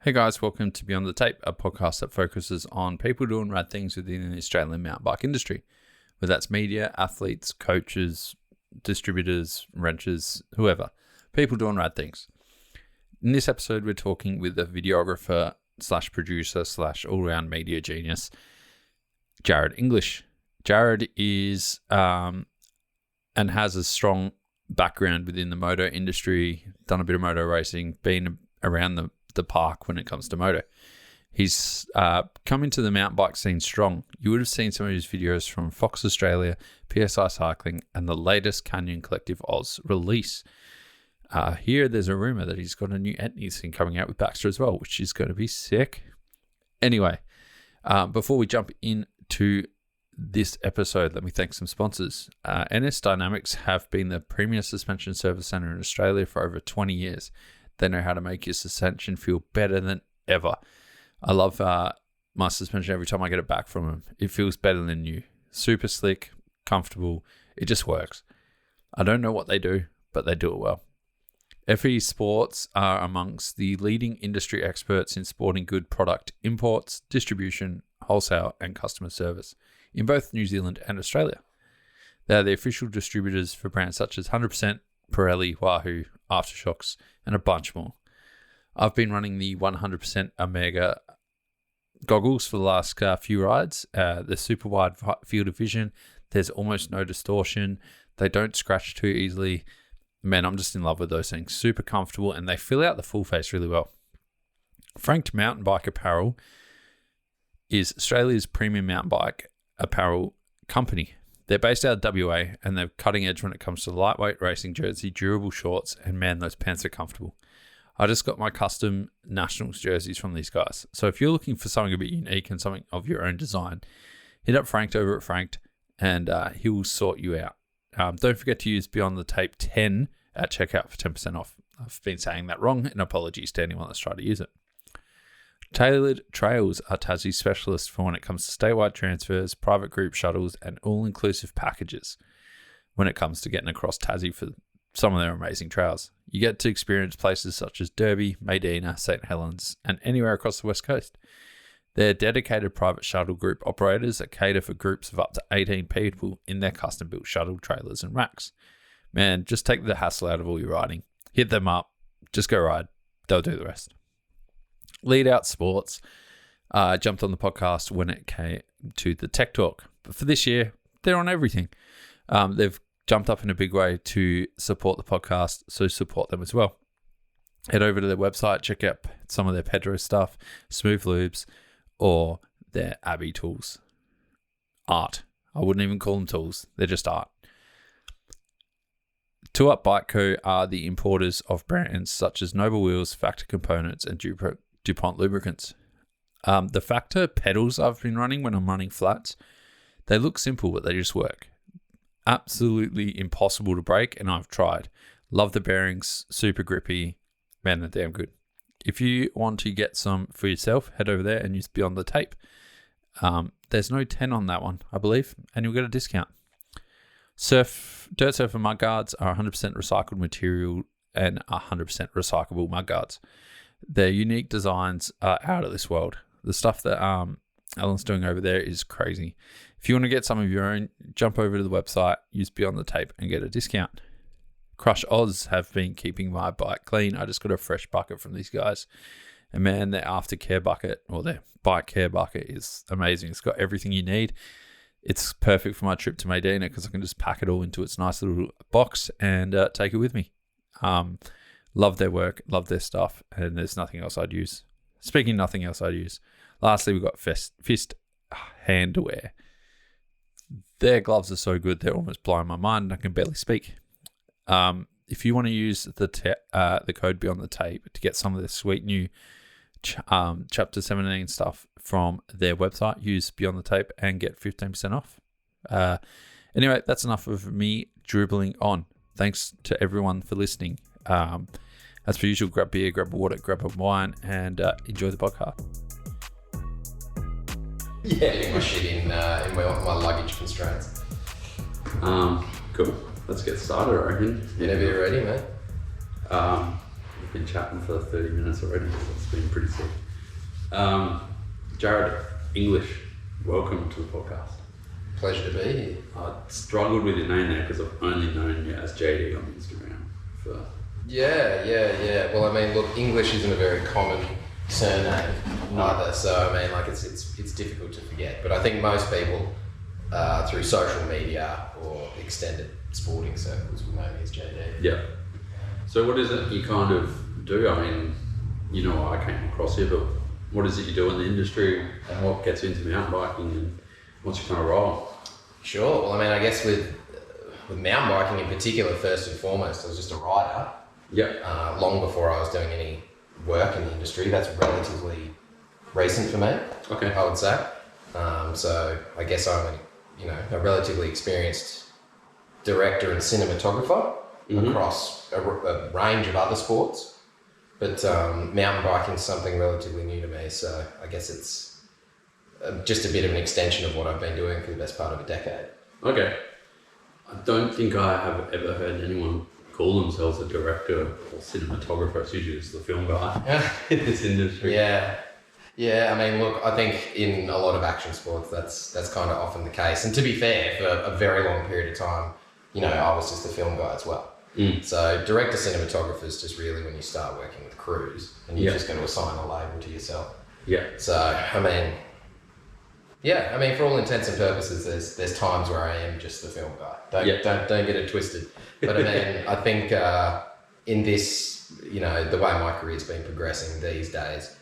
Hey guys, welcome to Beyond the Tape, a podcast that focuses on people doing rad things within the Australian mountain bike industry. Whether that's media, athletes, coaches, distributors, wrenchers, whoever. People doing rad things. In this episode, we're talking with a videographer slash producer slash all-round media genius, Jarryd English. Jarryd is and has a strong background within the moto industry, done a bit of moto racing, been around the park when it comes to moto. He's come into the mountain bike scene strong. You would have seen some of his videos from Fox Australia, PSI Cycling, and the latest Canyon Collective Oz release. Here, there's a rumor that he's got a new Etnies thing coming out with Baxter as well, which is going to be sick. Anyway, before we jump into this episode, let me thank some sponsors. NS Dynamics have been the premier suspension service center in Australia for over 20 years. They know how to make your suspension feel better than ever. I love my suspension every time I get it back from them. It feels better than new. Super slick, comfortable. It just works. I don't know what they do, but they do it well. FE Sports are amongst the leading industry experts in sporting good product imports, distribution, wholesale, and customer service in both New Zealand and Australia. They are the official distributors for brands such as 100%, Pirelli, Wahoo, Aftershocks, and a bunch more. I've been running the 100% Omega goggles for the last few rides. They're super wide field of vision. There's almost no distortion. They don't scratch too easily. Man, I'm just in love with those things. Super comfortable, and they fill out the full face really well. Franked Mountain Bike Apparel is Australia's premium mountain bike apparel company. They're based out of WA, and they're cutting edge when it comes to lightweight racing jersey, durable shorts, and man, those pants are comfortable. I just got my custom Nationals jerseys from these guys. So if you're looking for something a bit unique and something of your own design, hit up Franked over at Franked, and he will sort you out. Don't forget to use Beyond the Tape 10 at checkout for 10% off. I've been saying that wrong, and apologies to anyone that's tried to use it. Tailored Trails are Tassie's specialists for when it comes to statewide transfers, private group shuttles, and all-inclusive packages when it comes to getting across Tassie for some of their amazing trails. You get to experience places such as Derby, Maydena, St. Helens, and anywhere across the West Coast. They're dedicated private shuttle group operators that cater for groups of up to 18 people in their custom-built shuttle trailers and racks. Man, just take the hassle out of all your riding. Hit them up. Just go ride. They'll do the rest. Lead Out Sports jumped on the podcast when it came to the Tech Talk. But for this year, they're on everything. They've jumped up in a big way to support the podcast, so support them as well. Head over to their website, check out some of their Pedro stuff, Smooth Lubes, or their Abbey tools. Art. I wouldn't even call them tools. They're just art. Two Up Bike Co. are the importers of brands such as Noble Wheels, Factor Components, and DuPont Lubricants. The Factor pedals I've been running when I'm running flats, they look simple, but they just work. Absolutely impossible to break, and I've tried. Love the bearings, super grippy. Man, they're damn good. If you want to get some for yourself, head over there and use Beyond the Tape. There's no 10 on that one, I believe, and you'll get a discount. Dirt Surfer mudguards are 100% recycled material and 100% recyclable mudguards. Their unique designs are out of this world. The stuff that Alan's doing over there is crazy. If you want to get some of your own, jump over to the website, use Beyond the Tape, and get a discount. Crush Oz have been keeping my bike clean. I just got a fresh bucket from these guys. And man, their aftercare bucket, or their bike care bucket, is amazing. It's got everything you need. It's perfect for my trip to Maydena because I can just pack it all into its nice little box and take it with me. Love their work, love their stuff, and there's nothing else I'd use. Speaking of nothing else I'd use, lastly, we've got Fist Handwear. Their gloves are so good, they're almost blowing my mind, and I can barely speak. If you want to use the code Beyond the Tape to get some of the sweet new Chapter 17 stuff from their website, use Beyond the Tape and get 15% off. Anyway, that's enough of me dribbling on. Thanks to everyone for listening. As per usual, grab beer, grab water, grab a wine, and enjoy the podcast. Yeah, getting my shit in my luggage constraints. Cool. Let's get started, I reckon. Whenever you're ready, mate. We've been chatting for 30 minutes already. It's been pretty sick. Jarryd English, welcome to the podcast. Pleasure to be here. I struggled with your name there because I've only known you as JD on Instagram for... Yeah. Well, I mean, look, English isn't a very common surname either, so I mean, like it's difficult to forget. But I think most people through social media or extended sporting circles will know me as JD. Yeah. So what is it you kind of do? I mean, you know, I came across you, but what is it you do in the industry and what gets you into mountain biking and what's your kind of role? Sure. Well, I mean, I guess with mountain biking in particular, first and foremost, I was just a rider. Yeah. Long before I was doing any work in the industry. That's relatively recent for me. Okay. I would say. So I guess I'm a relatively experienced director and cinematographer across a range of other sports. But mountain biking is something relatively new to me. So I guess it's just a bit of an extension of what I've been doing for the best part of a decade. Okay. I don't think I have ever heard anyone call themselves a director or cinematographer. It's usually just the film guy in this industry. Yeah. I mean, look, I think in a lot of action sports, that's kind of often the case. And to be fair, for a very long period of time, I was just the film guy as well. So director cinematographer is just really when you start working with crews and you're just going to assign a label to yourself. Yeah. So, I mean, for all intents and purposes, there's times where I am just the film guy. Don't get it twisted. But I mean, I think in this, the way my career's been progressing these days,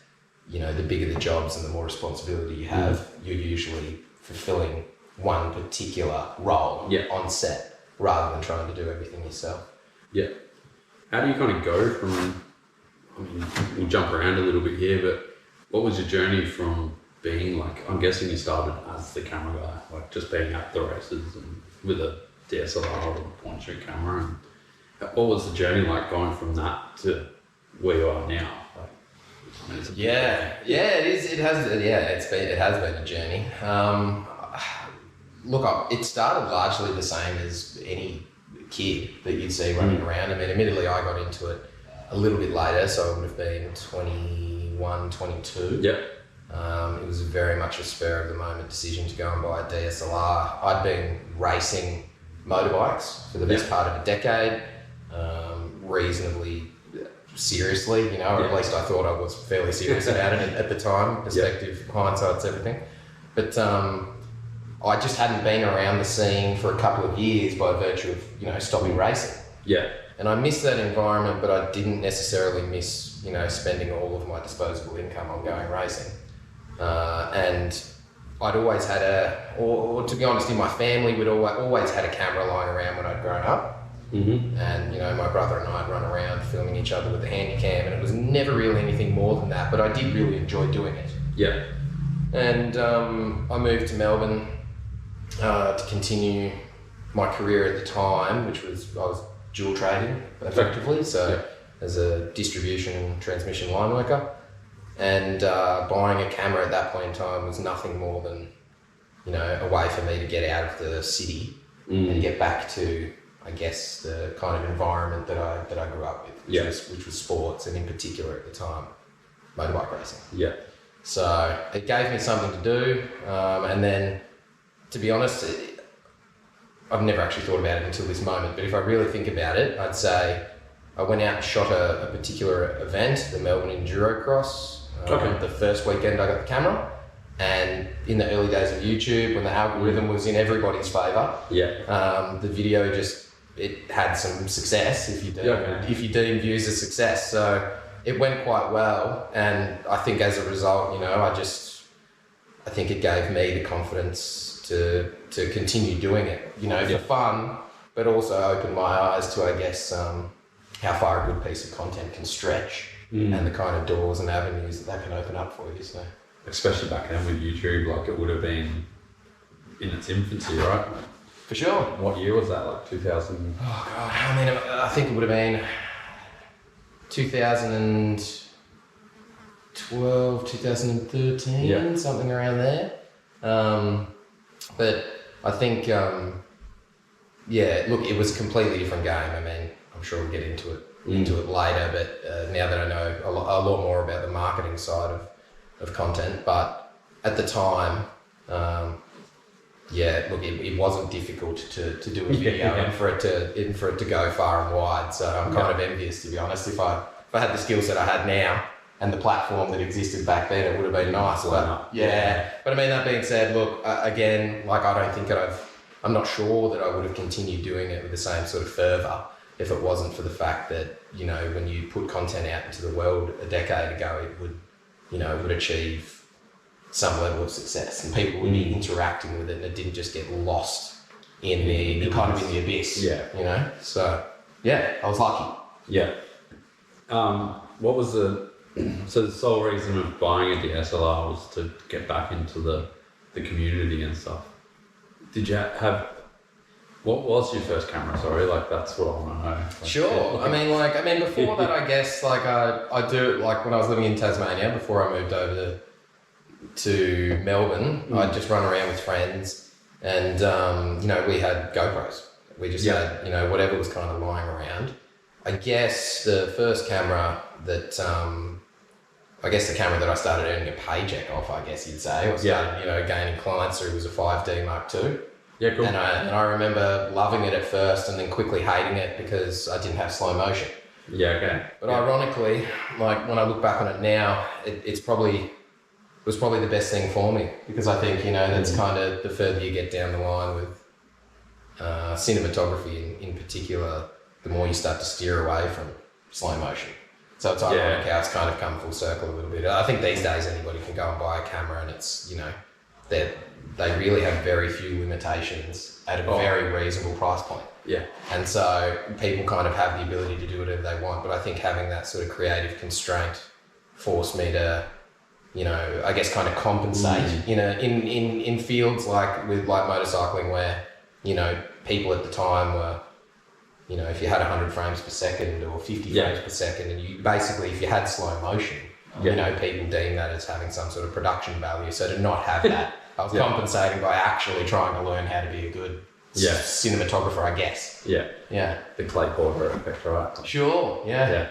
the bigger the jobs and the more responsibility you have, you're usually fulfilling one particular role on set rather than trying to do everything yourself. Yeah. How do you kind of go from, I mean, we'll jump around a little bit here, but what was your journey from being like, I'm guessing you started as the camera guy, like just being at the races and with a DSLR or a point and shoot camera, and what was the journey like going from that to where you are now? Like, I mean, it is. It has been a journey. Look, it started largely the same as any kid that you'd see running around. I mean, admittedly, I got into it a little bit later, so I would have been 21, 22. Yep. It was very much a spur of the moment decision to go and buy a DSLR. I'd been racing motorbikes for the best part of a decade, reasonably seriously, or at least I thought I was fairly serious about it at the time. Perspective, hindsight's everything. But I just hadn't been around the scene for a couple of years by virtue of, stopping racing. Yeah. And I missed that environment, but I didn't necessarily miss, spending all of my disposable income on going racing. And I'd always had or to be honest, in my family, we'd always had a camera lying around when I'd grown up. Mm-hmm. And, my brother and I'd run around filming each other with a handy cam, and it was never really anything more than that, but I did really enjoy doing it. Yeah. And I moved to Melbourne to continue my career at the time, which was, I was dual trading effectively, so as a distribution and transmission line worker. And buying a camera at that point in time was nothing more than, a way for me to get out of the city and get back to, I guess, the kind of environment that I grew up with, which was sports, and in particular at the time, motorbike racing. Yeah. So it gave me something to do, and then, to be honest, I've never actually thought about it until this moment, but if I really think about it, I'd say I went out and shot a particular event, the Melbourne Enduro Cross. The first weekend I got the camera, and in the early days of YouTube, when the algorithm was in everybody's favour, the video it had some success if you deem views a success. So it went quite well, and I think as a result, I think it gave me the confidence to continue doing it, for fun, but also opened my eyes to, I guess, how far a good piece of content can stretch. And the kind of doors and avenues that can open up for you. So, especially back then with YouTube, like it would have been in its infancy, right? For sure. What year was that? Like 2000? Oh God, I mean, I think it would have been 2012, 2013, something around there. But I think, look, it was a completely different game. I mean, I'm sure we'll get into it into it later, but now that I know a lot more about the marketing side of content. But at the time, look, it wasn't difficult to do a video and for it to go far and wide. So I'm kind of envious, to be honest. If I had the skill set I had now and the platform that existed back then, it would have been nice. But but I mean, that being said, look, again, like I don't think I'm not sure that I would have continued doing it with the same sort of fervour if it wasn't for the fact that, you know, when you put content out into the world a decade ago, it would achieve some level of success and people would be interacting with it, and it didn't just get lost in the abyss. You know? So I was lucky. What was the sole reason of buying a DSLR was to get back into the community and stuff? Did you have, what was your first camera? Sorry, like that's what I want to know. Sure. I mean, before that, I guess, like I do, like when I was living in Tasmania, before I moved over to Melbourne, I'd just run around with friends and, you know, we had GoPros. We just had, you know, whatever was kind of lying around. I guess the first camera that, the camera that I started earning a paycheck off, I guess you'd say, or started, you know, gaining clients through was a 5D Mark II. Yeah, cool. And I remember loving it at first and then quickly hating it because I didn't have slow motion. Yeah, okay. But ironically, like when I look back on it now, it was probably the best thing for me, because I think, you know, that's kind of the further you get down the line with cinematography in particular, the more you start to steer away from slow motion. So it's ironic how it's kind of come full circle a little bit. I think these days anybody can go and buy a camera and it's, you know, they really have very few limitations at a very reasonable price point. Yeah. And so people kind of have the ability to do whatever they want, but I think having that sort of creative constraint forced me to, you know, I guess kind of compensate, you know, in fields like motorcycling where, you know, people at the time were, you know, if you had 100 frames per second or 50 frames per second, and you basically, if you had slow motion, you know, people deem that as having some sort of production value. So to not have that, I was compensating by actually trying to learn how to be a good cinematographer, I guess. Yeah. The clay border effect, right? Sure. Yeah.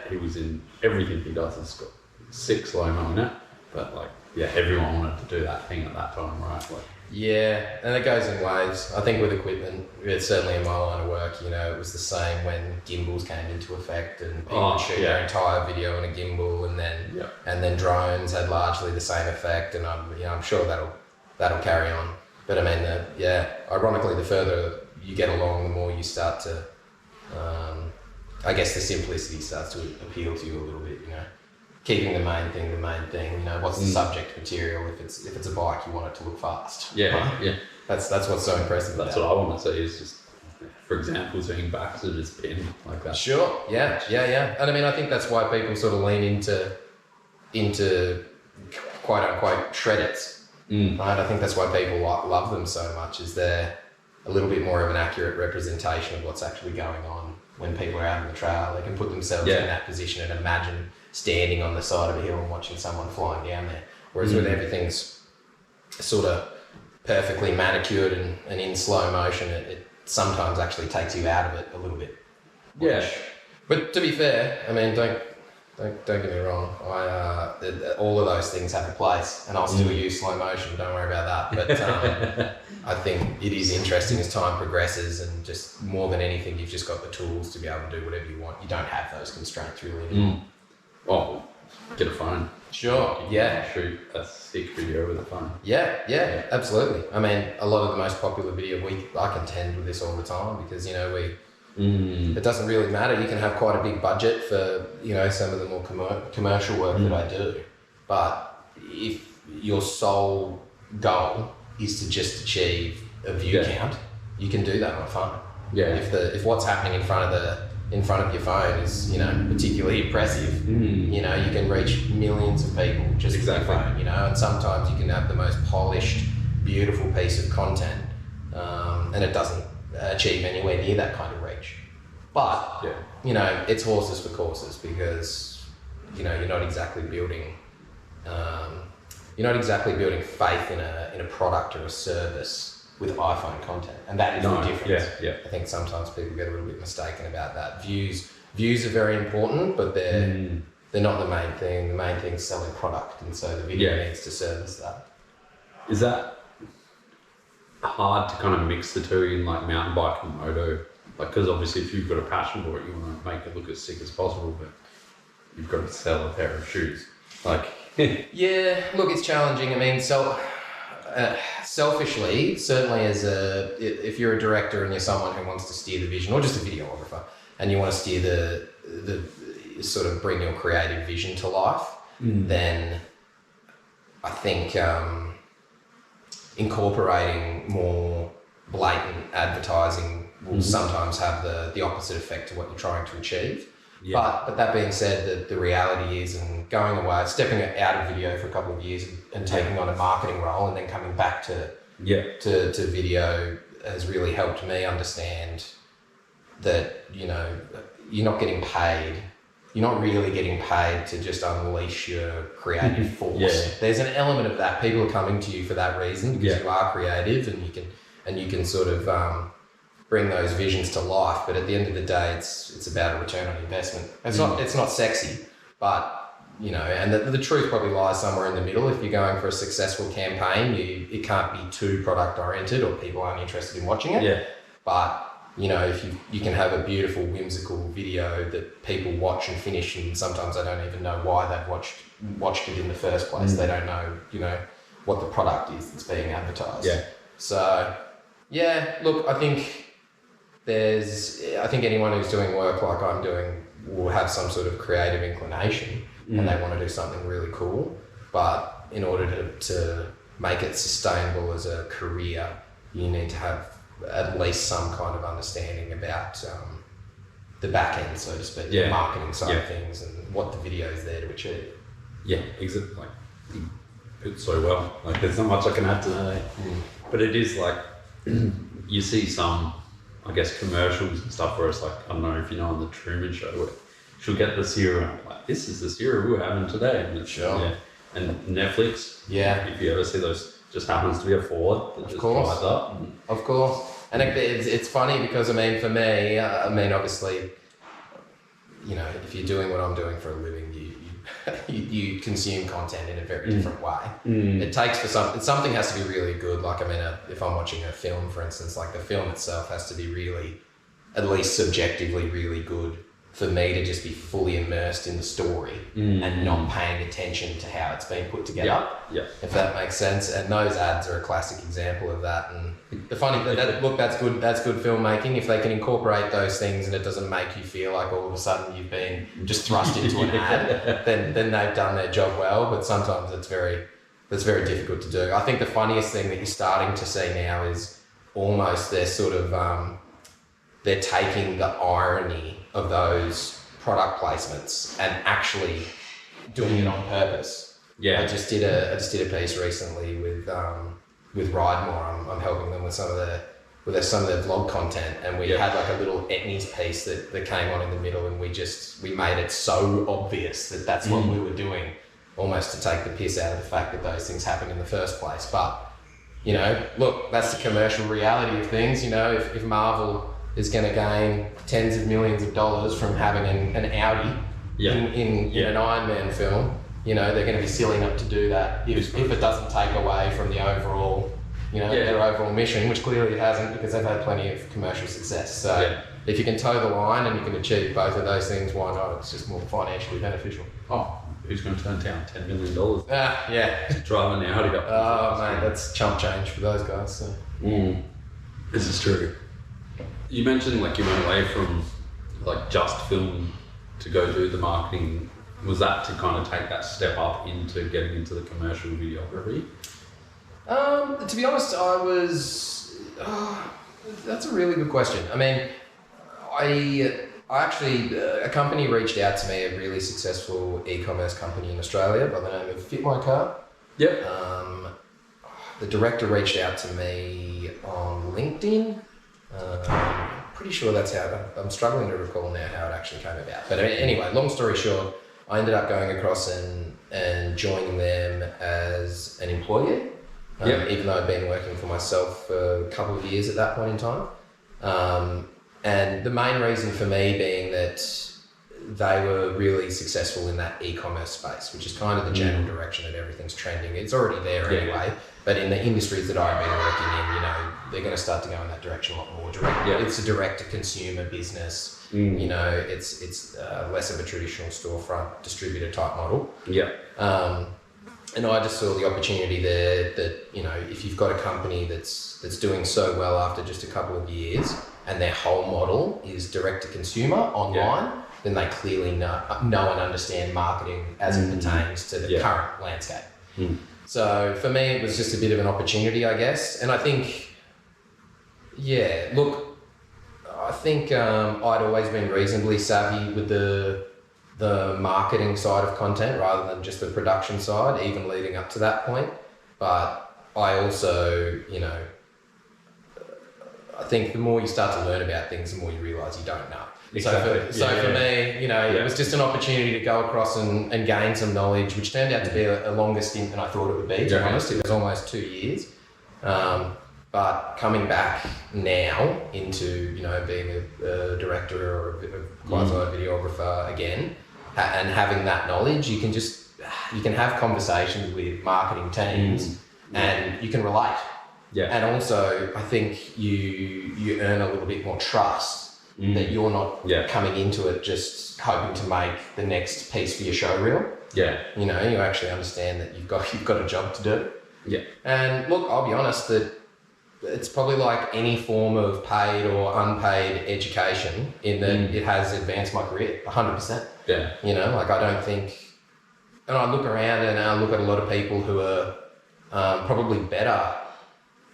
He was in everything he does. It's got 6 slow-mo in it, but like, everyone wanted to do that thing at that time, right? Like, yeah, and it goes in waves. I think with equipment, it's certainly in my line of work, you know, it was the same when gimbals came into effect and people would shoot their entire video on a gimbal, and then drones had largely the same effect, and I'm sure that'll carry on. But I mean, ironically, the further you get along, the more you start to, I guess the simplicity starts to appeal to you a little bit, you know. Keeping the main thing, you know, what's the subject material? If it's a bike, you want it to look fast. That's what's so impressive. That's what I want to see is just, for example, zooming back to this pin like that. Sure, yeah. And I mean, I think that's why people sort of lean into quote unquote shredders. Right? I think that's why people love them so much, is they're a little bit more of an accurate representation of what's actually going on when people are out on the trail. They can put themselves in that position and imagine standing on the side of a hill and watching someone flying down there. Whereas with everything's sort of perfectly manicured and in slow motion, it sometimes actually takes you out of it a little bit. But to be fair, I mean, don't get me wrong. All of those things have a place, and I'll still use slow motion. Don't worry about that. But I think it is interesting as time progresses, and just more than anything, you've just got the tools to be able to do whatever you want. You don't have those constraints really anymore. Oh, get a phone. Sure, Shoot a sick video with a phone. Yeah, absolutely. I mean, a lot of the most popular video, I contend with this all the time, because, you know, it doesn't really matter. You can have quite a big budget for, you know, some of the more commercial work that I do. But if your sole goal is to just achieve a view count, you can do that on a phone. If what's happening in front of your phone is, you know, particularly impressive, you know, you can reach millions of people just with your phone, you know, and sometimes you can have the most polished, beautiful piece of content, and it doesn't achieve anywhere near that kind of reach. But, you know, it's horses for courses, because, you know, you're not exactly building faith in a product or a service with iPhone content, and that is the difference. I think sometimes people get a little bit mistaken about that. Views views are very important, but they're not the main thing. The main thing is selling product, and so the video needs to service that. Is that hard to kind of mix the two in like mountain bike and moto? Like, because obviously if you've got a passion for it, you want to make it look as sick as possible, but you've got to sell a pair of shoes. Like, yeah, look, it's challenging. I mean, selfishly, certainly if you're a director and you're someone who wants to steer the vision, or just a videographer, and you want to steer the sort of bring your creative vision to life, then I think incorporating more blatant advertising will sometimes have the opposite effect to what you're trying to achieve. Yeah. But that being said, the reality is, and going away, stepping out of video for a couple of years and taking on a marketing role, and then coming back to video has really helped me understand that, you know, you're not getting paid. You're not really getting paid to just unleash your creative force. Yeah. There's an element of that. People are coming to you for that reason, because you are creative and you can sort of bring those visions to life. But at the end of the day, it's about a return on investment. It's not sexy, but you know, and the truth probably lies somewhere in the middle. If you're going for a successful campaign, it can't be too product oriented, or people aren't interested in watching it. Yeah. But you know, if you can have a beautiful, whimsical video that people watch and finish, and sometimes they don't even know why they've watched it in the first place. They don't know, you know, what the product is that's being advertised. Yeah. So, yeah, look, I think anyone who's doing work like I'm doing will have some sort of creative inclination, and they want to do something really cool. But in order to make it sustainable as a career, you need to have at least some kind of understanding about the back end, so to speak, the marketing side of things, and what the video is there to achieve. Yeah, exactly. Like, you put it so well. Like, there's not much I can add to that. But it is like, you see some, I guess, commercials and stuff where it's like, I don't know if you know on the Truman Show, where she'll get the cereal, like, this is the cereal we're having today. And it's, and Netflix, if you ever see those, just happens to be a Ford that just drives up. Of course. And it's funny because, I mean, for me, obviously, you know, if you're doing what I'm doing for a living, you consume content in a very different way. It takes for something has to be really good. Like, I mean, if I'm watching a film, for instance, like the film itself has to be really, at least subjectively, really good for me to just be fully immersed in the story and not paying attention to how it's been put together. If that makes sense. And those ads are a classic example of that. And the funny look, that's good filmmaking. If they can incorporate those things and it doesn't make you feel like all of a sudden you've been just thrust into an ad, then they've done their job well. But sometimes that's very difficult to do. I think the funniest thing that you're starting to see now is almost they're sort of they're taking the irony of those product placements and actually doing it on purpose. Yeah, I just did a piece recently with Ridemore. I'm helping them with some of their vlog content, and we had like a little Etnies piece that came on in the middle, and we made it so obvious that that's what we were doing, almost to take the piss out of the fact that those things happened in the first place. But you know, look, that's the commercial reality of things. You know, if Marvel is going to gain tens of millions of dollars from having an Audi in an Iron Man film, you know, they're going to be silly not to do that if it doesn't take away from the overall, you know, their overall mission, which clearly it hasn't, because they've had plenty of commercial success. So if you can toe the line and you can achieve both of those things, why not? It's just more financially beneficial. Oh, who's going to turn down $10 million? Driving an Audi up. Oh, man, that's chump change for those guys. So. This is true. You mentioned like you went away from like just film to go do the marketing. Was that to kind of take that step up into getting into the commercial videography? To be honest, I was... that's a really good question. I mean, I actually... a company reached out to me, a really successful e-commerce company in Australia by the name of Fit My Car. Yep. The director reached out to me on LinkedIn. Pretty sure that's how I'm struggling to recall now how it actually came about. But anyway, long story short, I ended up going across and joining them as an employee, even though I'd been working for myself for a couple of years at that point in time. And the main reason for me being that they were really successful in that e-commerce space, which is kind of the general direction that everything's trending. It's already there anyway, but in the industries that I've been working in, you know, they're going to start to go in that direction a lot more. It's a direct-to-consumer business. You know, it's less of a traditional storefront distributor type model. And I just saw the opportunity there that, you know, if you've got a company that's doing so well after just a couple of years and their whole model is direct to consumer online, then they clearly know and understand marketing as it pertains to the current landscape. So for me, it was just a bit of an opportunity, I guess. And I think, I think I'd always been reasonably savvy with the marketing side of content rather than just the production side, even leading up to that point. But I also, you know, I think the more you start to learn about things, the more you realise you don't know. Exactly. So for me, you know, it was just an opportunity to go across and gain some knowledge, which turned out to be a longer stint than I thought it would be, to be honest. It was almost 2 years. But coming back now into, you know, being a director or a quasi-videographer again, and having that knowledge, you can have conversations with marketing teams and you can relate. And also, I think you earn a little bit more trust that you're not coming into it just hoping to make the next piece for your show reel. You know, you actually understand that you've got a job to do. And look, I'll be honest that it's probably like any form of paid or unpaid education in that it has advanced my career 100%. You know, like I don't think, and I look around and I look at a lot of people who are probably better,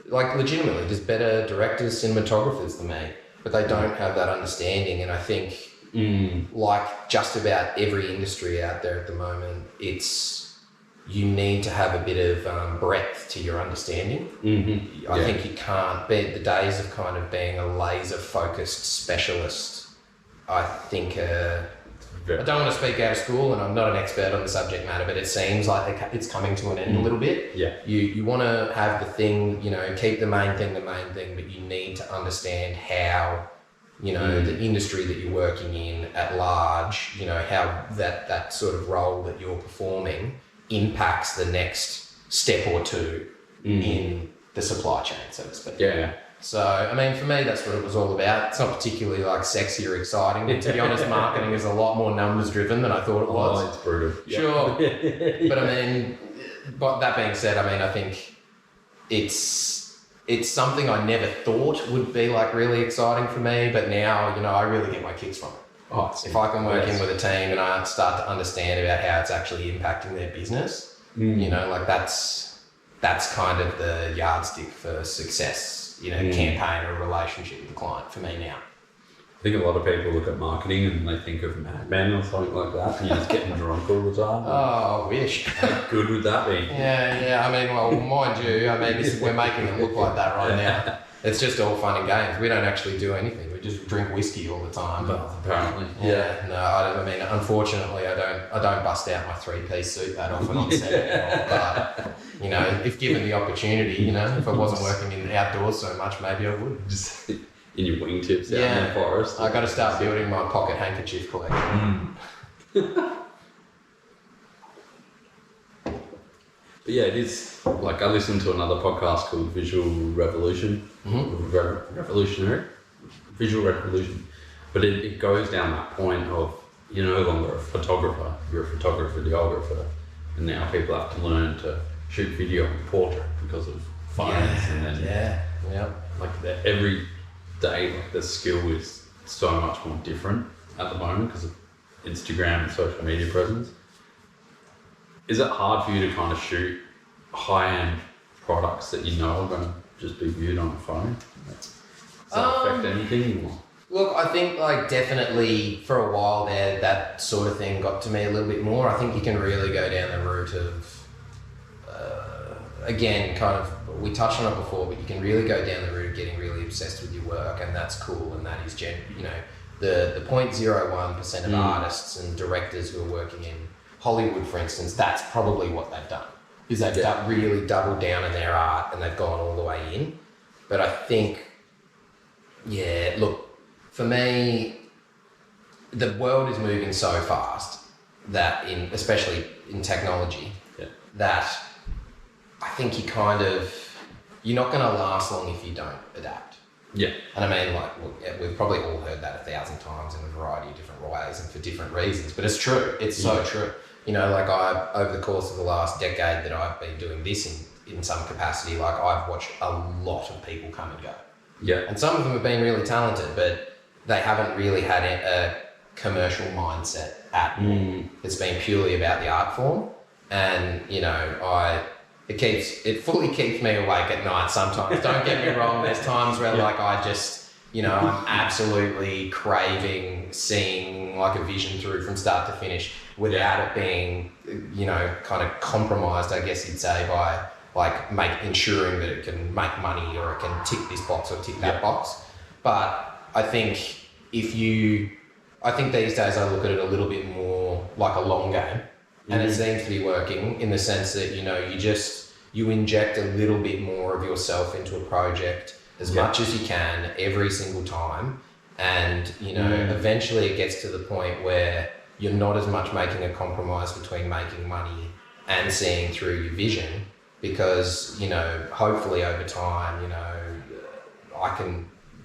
like legitimately just better directors, cinematographers than me, but they don't have that understanding. And I think like just about every industry out there at the moment, you need to have a bit of breadth to your understanding. I think you can't be the days of kind of being a laser focused specialist. I think I don't want to speak out of school and I'm not an expert on the subject matter, but it seems like it's coming to an end a little bit. You want to have the thing, you know, keep the main thing, but you need to understand how, you know, the industry that you're working in at large, you know, how that sort of role that you're performing impacts the next step or two in the supply chain, so to speak. So, I mean, for me, that's what it was all about. It's not particularly like sexy or exciting. To be honest, marketing is a lot more numbers driven than I thought it was. It's brutal. Sure. But I mean, but that being said, I mean, I think it's something I never thought would be like really exciting for me, but now, you know, I really get my kicks from it. If I can work in with a team and I start to understand about how it's actually impacting their business, you know, like that's kind of the yardstick for success, you know, campaign or relationship with the client for me now. I think a lot of people look at marketing and they think of Mad Men or something like that, and you're just getting drunk all the time. Oh, I wish. How good would that be? Yeah. I mean, well, mind you, I mean, we're making it look like that right now. It's just all fun and games. We don't actually do anything. We just drink whiskey all the time. But apparently, no, I mean, unfortunately, I don't bust out my 3-piece suit that often on set anymore. But you know, if given the opportunity, you know, if I wasn't working in outdoors so much, maybe I would. Just in your wingtips out in the forest. I got to start building my pocket handkerchief collection. But yeah, it is like I listened to another podcast called Visual Revolution, Visual Revolution, but it goes down that point of you're no longer a photographer, you're a photographer, videographer, and now people have to learn to shoot video and portrait because of phones, and then like every day, like the skill is so much more different at the moment because of Instagram and social media presence. Is it hard for you to kind of shoot high-end products that you know are going to just be viewed on a phone? Does that affect anything? Or? Look, I think like definitely for a while there, that sort of thing got to me a little bit more. I think you can really go down the route of, again, kind of, we touched on it before, but you can really go down the route of getting really obsessed with your work, and that's cool, and that is, you know, the 0.01% of artists and directors who are working in Hollywood, for instance, that's probably what they've done. Is they've really doubled down on their art and they've gone all the way in. But I think, look, for me, the world is moving so fast that especially in technology, that I think you're not going to last long if you don't adapt. Yeah. And I mean, like, we've probably all heard that 1,000 times in a variety of different ways and for different reasons, but it's true. It's so true. You know, like over the course of the last decade that I've been doing this in some capacity, like I've watched a lot of people come and go. Yeah. And some of them have been really talented, but they haven't really had a commercial mindset at all. It's been purely about the art form. And, you know, it fully keeps me awake at night sometimes. Don't get me wrong. There's times where like I just, you know, I'm absolutely craving seeing like a vision through from start to finish without it being, you know, kind of compromised, I guess you'd say, by like ensuring that it can make money or it can tick this box or tick that box. But I think these days I look at it a little bit more like a long game. And it seems to be working in the sense that, you know, you inject a little bit more of yourself into a project as much as you can every single time. And, you know, eventually it gets to the point where you're not as much making a compromise between making money and seeing through your vision because, you know, hopefully over time, you know,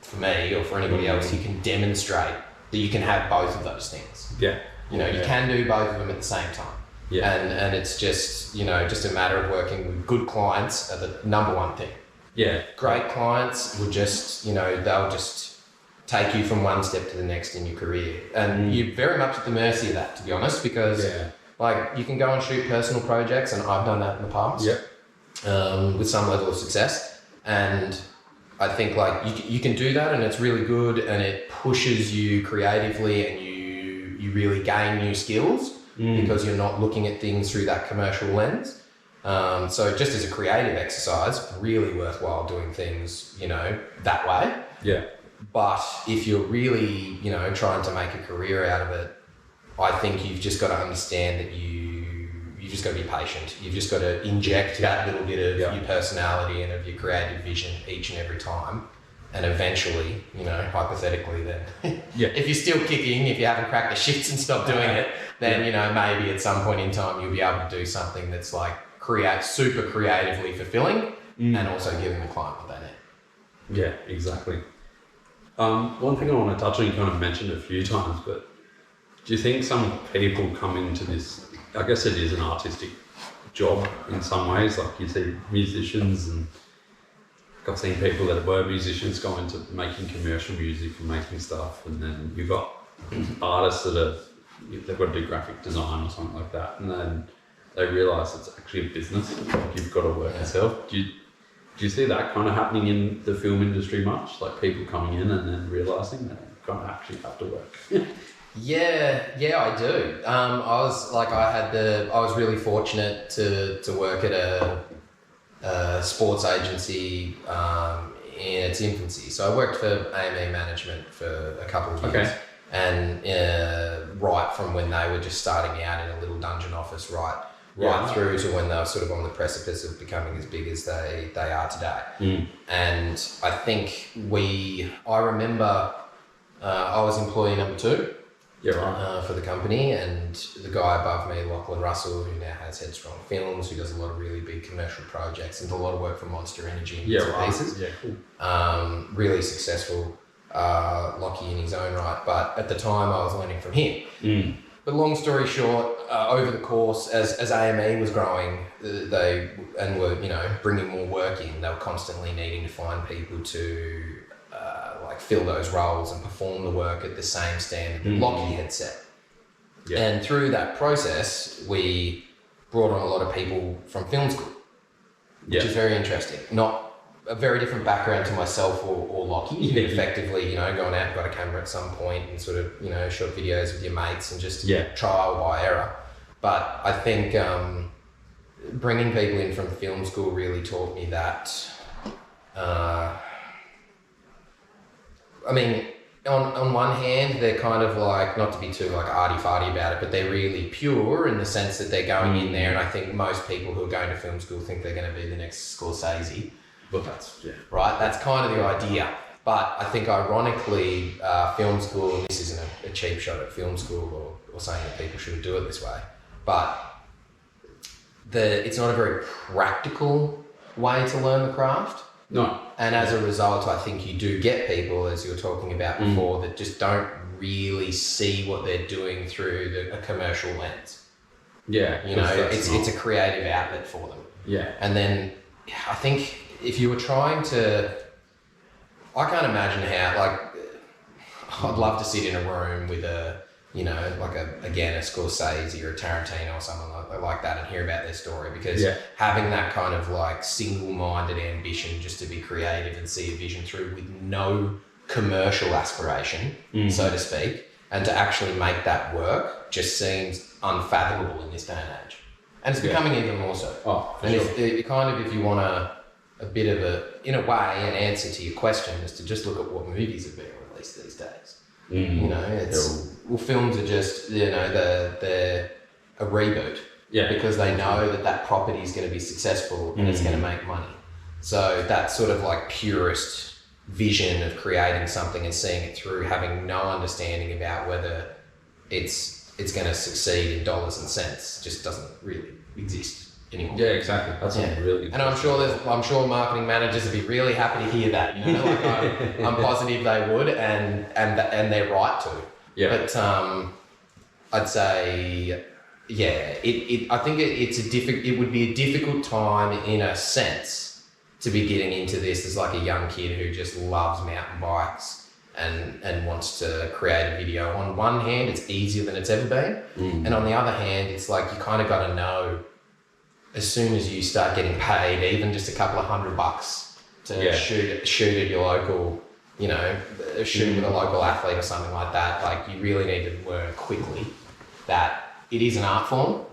for me or for anybody else, you can demonstrate that you can have both of those things. Yeah. You know, you can do both of them at the same time. Yeah. And it's just, you know, just a matter of working with good clients are the number one thing. Yeah. Great clients will just, you know, they'll just take you from one step to the next in your career. And you're very much at the mercy of that, to be honest, because like you can go and shoot personal projects, and I've done that in the past with some level of success. And I think like you can do that and it's really good and it pushes you creatively and you really gain new skills because you're not looking at things through that commercial lens. So just as a creative exercise, really worthwhile doing things, you know, that way. Yeah. But if you're really, you know, trying to make a career out of it, I think you've just got to understand that you've just got to be patient. You've just got to inject that little bit of your personality and of your creative vision each and every time. And eventually, you know, hypothetically then, if you're still kicking, if you haven't cracked the shits and stopped doing it, then, you know, maybe at some point in time you'll be able to do something that's like super creatively fulfilling and also giving the client what they need. Yeah, exactly. One thing I want to touch on, you kind of mentioned a few times, but do you think some people come into this, I guess it is an artistic job in some ways, like you see musicians and I've seen people that were musicians go into making commercial music and making stuff, and then you've got artists they've got to do graphic design or something like that, and then they realise it's actually a business, like you've got to work yourself. Do you see that kind of happening in the film industry much? Like people coming in and then realising that you kind of actually have to work? Yeah, I do. I was really fortunate to work at a sports agency in its infancy. So I worked for AME Management for a couple of years. And right from when they were just starting out in a little dungeon office, right through to when they were sort of on the precipice of becoming as big as they are today. And I think I remember I was employee number 2 for the company, and the guy above me, Lachlan Russell, who now has Headstrong Films, who does a lot of really big commercial projects and a lot of work for Monster Energy and bits and pieces. Yeah, cool. Really successful, Lockie in his own right, but at the time I was learning from him. But long story short, over the course, as AME was growing, they were, you know, bringing more work in, they were constantly needing to find people to fill those roles and perform the work at the same standard that Lockie had set. And through that process, we brought on a lot of people from film school, which is very interesting. Not a very different background to myself or Lockie, but effectively, you know, going out and got a camera at some point and sort of, you know, shot videos with your mates and just trial by error. But I think bringing people in from film school really taught me that, I mean, on one hand, they're kind of like, not to be too like arty-farty about it, but they're really pure in the sense that they're going in there, and I think most people who are going to film school think they're going to be the next Scorsese. But that's, right? That's kind of the idea. But I think ironically, film school, and this isn't a cheap shot at film school or saying that people shouldn't do it this way, but it's not a very practical way to learn the craft. No. And as a result, I think you do get people, as you were talking about before, that just don't really see what they're doing through a commercial lens. Yeah. You know, it's a creative outlet for them. Yeah. And then I think if you were trying to, I can't imagine how, like, I'd love to sit in a room with again, a Scorsese or a Tarantino or someone like that and hear about their story, because having that kind of like single-minded ambition just to be creative and see a vision through with no commercial aspiration, so to speak, and to actually make that work just seems unfathomable in this day and age. And it's becoming even more so. Oh, for and sure. if you want a bit of in a way, an answer to your question is to just look at what movies are being released these days. You know, films are just, they're a reboot. Yeah. Because they know that property is going to be successful and it's going to make money. So that sort of like purist vision of creating something and seeing it through, having no understanding about whether it's going to succeed in dollars and cents, just doesn't really exist anymore. Yeah, exactly. That's really. And I'm sure marketing managers would be really happy to hear that. You know, like I'm positive they would, and they're right to. Yeah. But I'd say, I think it would be a difficult time in a sense to be getting into this as like a young kid who just loves mountain bikes and wants to create a video. On one hand, it's easier than it's ever been, and on the other hand, it's like you kind of got to know as soon as you start getting paid, even just a couple of $100 to shoot at your local, shoot with a local athlete or something like that, like you really need to learn quickly that it is an art form,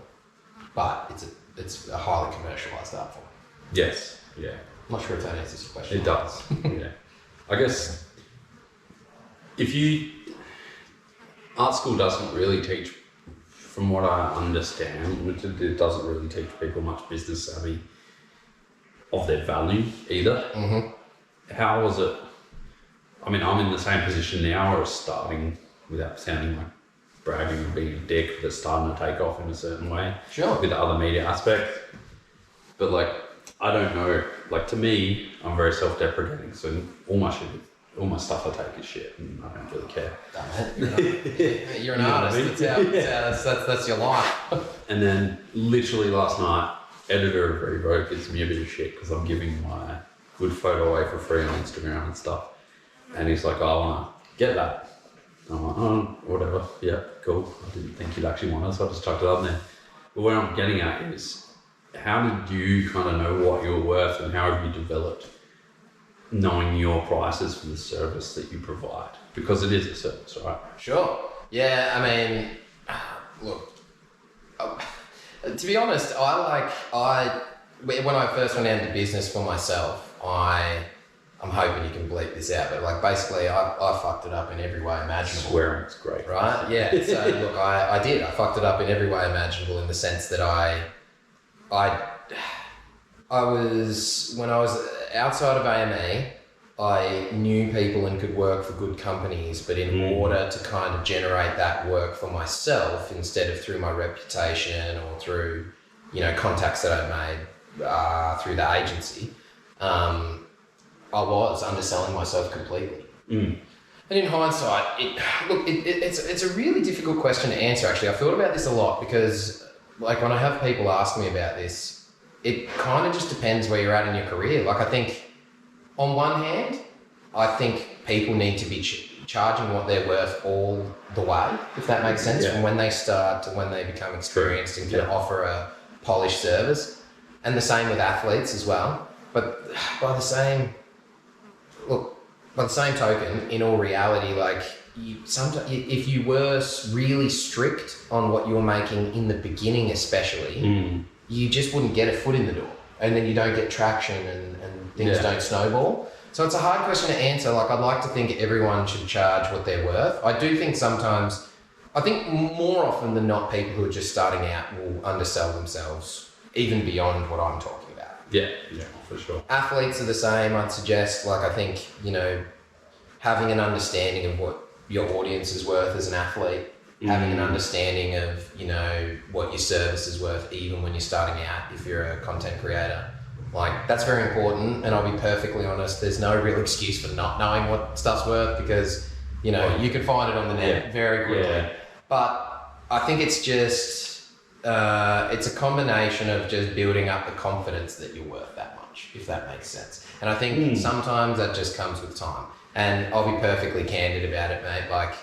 but it's a highly commercialised art form. Yes. Yeah. I'm not sure if that answers your question. It does. Yeah. I guess art school doesn't really teach, from what I understand, it doesn't really teach people much business savvy of their value either. Mm-hmm. How was it? I mean, I'm in the same position now, or starting, without sounding like bragging or being a dick, but starting to take off in a certain way. Sure. With the other media aspects. But like, I don't know, like to me, I'm very self-deprecating, so all my stuff I take is shit, and I don't really care. You're an artist. That's your life. And then literally last night, editor of Revoke gives me a bit of shit because I'm giving my good photo away for free on Instagram and stuff. And he's like, I want to get that. And I'm like, oh, whatever. Yeah, cool. I didn't think you'd actually want it, so I just chucked it up there. But where I'm getting at is, how did you kind of know what you're worth, and how have you developed knowing your prices for the service that you provide? Because it is a service, right? Sure. Yeah, I mean, look, to be honest, when I first went into business for myself, I'm hoping you can bleep this out, but like basically I fucked it up in every way imaginable. Swearing's great. Right? Yeah. So look, I did. I fucked it up in every way imaginable in the sense that when I was outside of AME, I knew people and could work for good companies, but in order to kind of generate that work for myself, instead of through my reputation or through, contacts that I made through the agency, I was underselling myself completely. And in hindsight, it's a really difficult question to answer, actually. I thought about this a lot because, like, when I have people ask me about this, it kind of just depends where you're at in your career. Like, I think, on one hand, I think people need to be charging what they're worth all the way, if that makes sense, from when they start to when they become experienced and can offer a polished service. And the same with athletes as well. But by the same token, in all reality, like, sometimes if you were really strict on what you're making in the beginning especially, you just wouldn't get a foot in the door, and then you don't get traction and things don't snowball. So it's a hard question to answer. Like, I'd like to think everyone should charge what they're worth. I do think sometimes, I think more often than not, people who are just starting out will undersell themselves even beyond what I'm talking about. Yeah, for sure. Athletes are the same, I'd suggest. Like, I think, having an understanding of what your audience is worth as an athlete, having an understanding of, you know, what your service is worth, even when you're starting out, if you're a content creator. Like, that's very important, and I'll be perfectly honest, there's no real excuse for not knowing what stuff's worth, because, you know, you can find it on the net very quickly. Yeah. But I think it's just, it's a combination of just building up the confidence that you're worth that much, if that makes sense. And I think sometimes that just comes with time. And I'll be perfectly candid about it, mate. Like,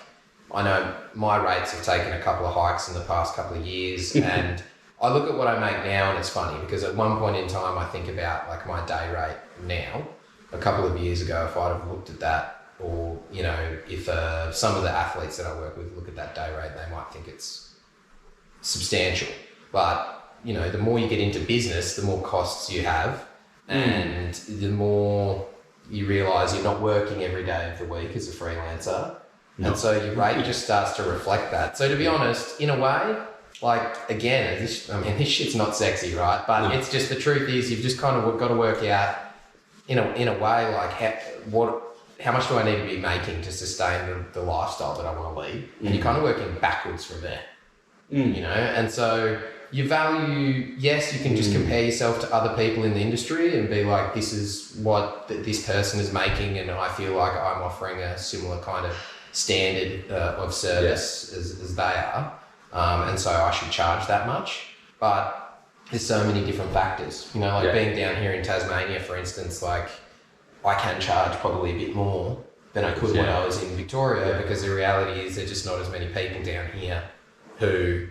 I know my rates have taken a couple of hikes in the past couple of years, and I look at what I make now, and it's funny because at one point in time I think about like my day rate now. A couple of years ago, if I'd have looked at that, or, you know, if some of the athletes that I work with look at that day rate, they might think it's substantial. But, you know, the more you get into business, the more costs you have, and the more you realise you're not working every day of the week as a freelancer. No. And so your rate just starts to reflect that. So to be honest, in a way, like, again, this shit's not sexy, right? But it's just, the truth is, you've just kind of got to work out in a way, like, how much do I need to be making to sustain the lifestyle that I want to lead? And you're kind of working backwards from there, you know? And so your value, yes, you can just compare yourself to other people in the industry and be like, this is what this person is making, and I feel like I'm offering a similar kind of standard of service as they are. And so I should charge that much. But there's so many different factors, you know, like being down here in Tasmania, for instance, like, I can charge probably a bit more than I could when I was in Victoria, because the reality is there's just not as many people down here who,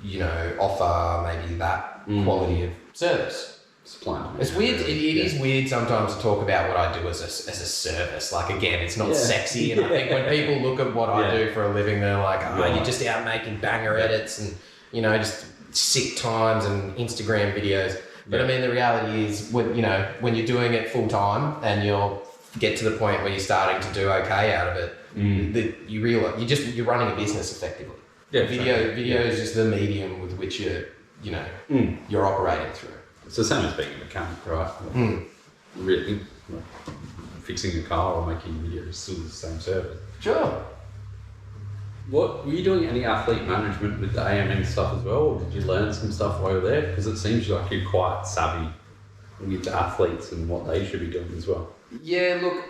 you know, offer maybe that quality of service. It's weird. It is weird sometimes to talk about what I do as a service. Like, again, it's not sexy, and I think when people look at what I do for a living, they're like, "Oh, you're just out making banger edits and, you know, just sick times and Instagram videos." But I mean, the reality is, when you're doing it full time and you'll get to the point where you're starting to do okay out of it, that you realise you're running a business effectively. Yeah, video is just the medium with which you're operating through. It's the same as being a mechanic, right? Really, fixing a car or making videos is still the same service. Sure. What were you doing? Any athlete management with the AMN stuff as well, or did you learn some stuff while you were there? Because it seems like you're quite savvy with the athletes and what they should be doing as well. Yeah, look,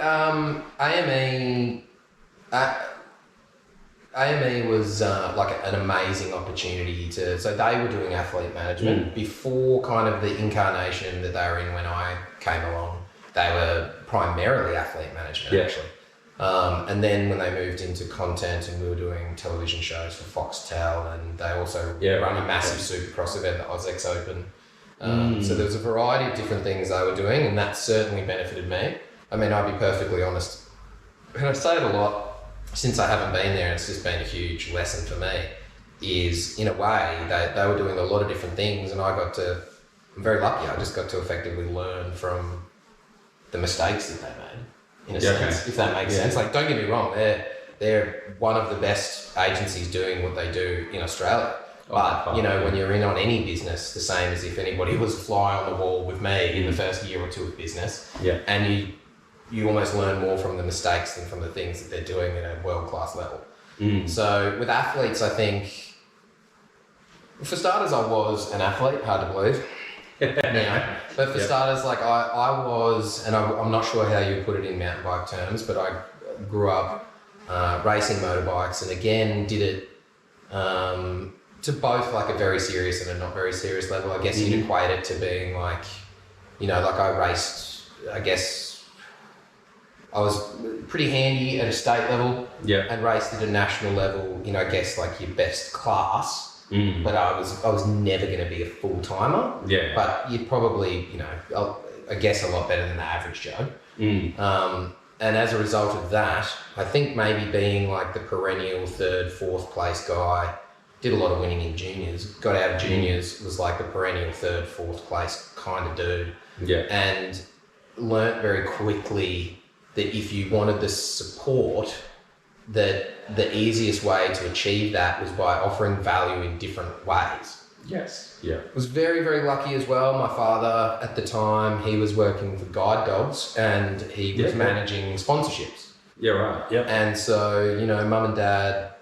AME was like an amazing opportunity so they were doing athlete management before kind of the incarnation that they were in when I came along. They were primarily athlete management, actually. And then when they moved into content and we were doing television shows for Foxtel, and they also run a massive supercross event, the AusX Open. So there was a variety of different things they were doing, and that certainly benefited me. I mean, I'll be perfectly honest, and I say it a lot, since I haven't been there, and it's just been a huge lesson for me, is in a way they were doing a lot of different things, and I'm very lucky, I just got to effectively learn from the mistakes that they made, in a sense, if that makes sense. Like, don't get me wrong, they're one of the best agencies doing what they do in Australia. But, when you're in on any business, the same as if anybody was a fly on the wall with me in the first year or two of business, and you almost learn more from the mistakes than from the things that they're doing at a world-class level. So with athletes, I think, for starters, I was an athlete, hard to believe. But for starters, like I was, and I'm not sure how you put it in mountain bike terms, but I grew up racing motorbikes, and again did it to both like a very serious and a not very serious level. I guess you'd equate it to being like, like I raced, I guess I was pretty handy at a state level and raced at a national level, I guess like your best class. But I was never going to be a full-timer. But you're probably, I guess a lot better than the average Joe. And as a result of that, I think maybe being like the perennial third, fourth place guy, did a lot of winning in juniors, got out of juniors, was like the perennial third, fourth place kind of dude. And learnt very quickly that if you wanted the support, that the easiest way to achieve that was by offering value in different ways. Was very, very lucky as well. My father at the time, he was working for guide dogs, and he was managing sponsorships. Yeah, right. Yep. And so, you know, mum and dad,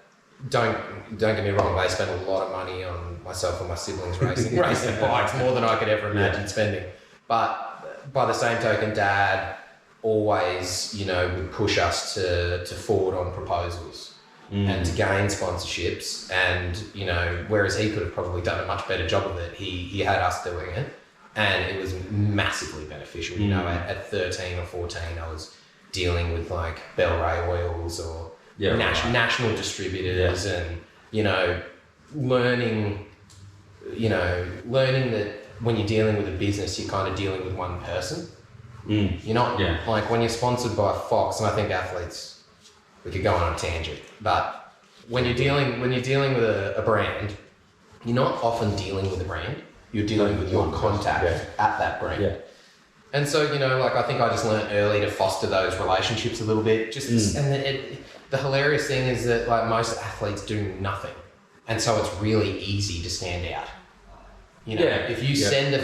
don't get me wrong, they spent a lot of money on myself and my siblings racing bikes, more than I could ever imagine spending. But by the same token, dad always, you know, would push us to forward on proposals and to gain sponsorships. And, you know, whereas he could have probably done a much better job of it, he had us doing it. And it was massively beneficial. You know, at 13 or 14, I was dealing with like Bellray Oils or national distributors and, you know, learning that when you're dealing with a business, you're kind of dealing with one person. You're not like when you're sponsored by Fox, and I think athletes, we could go on a tangent, but when you're dealing with a brand, you're not often dealing with a brand. You're dealing with your contact at that brand. Yeah. And so, you know, like I think I just learned early to foster those relationships a little bit. And the hilarious thing is that like most athletes do nothing. And so it's really easy to stand out. You know, if you send a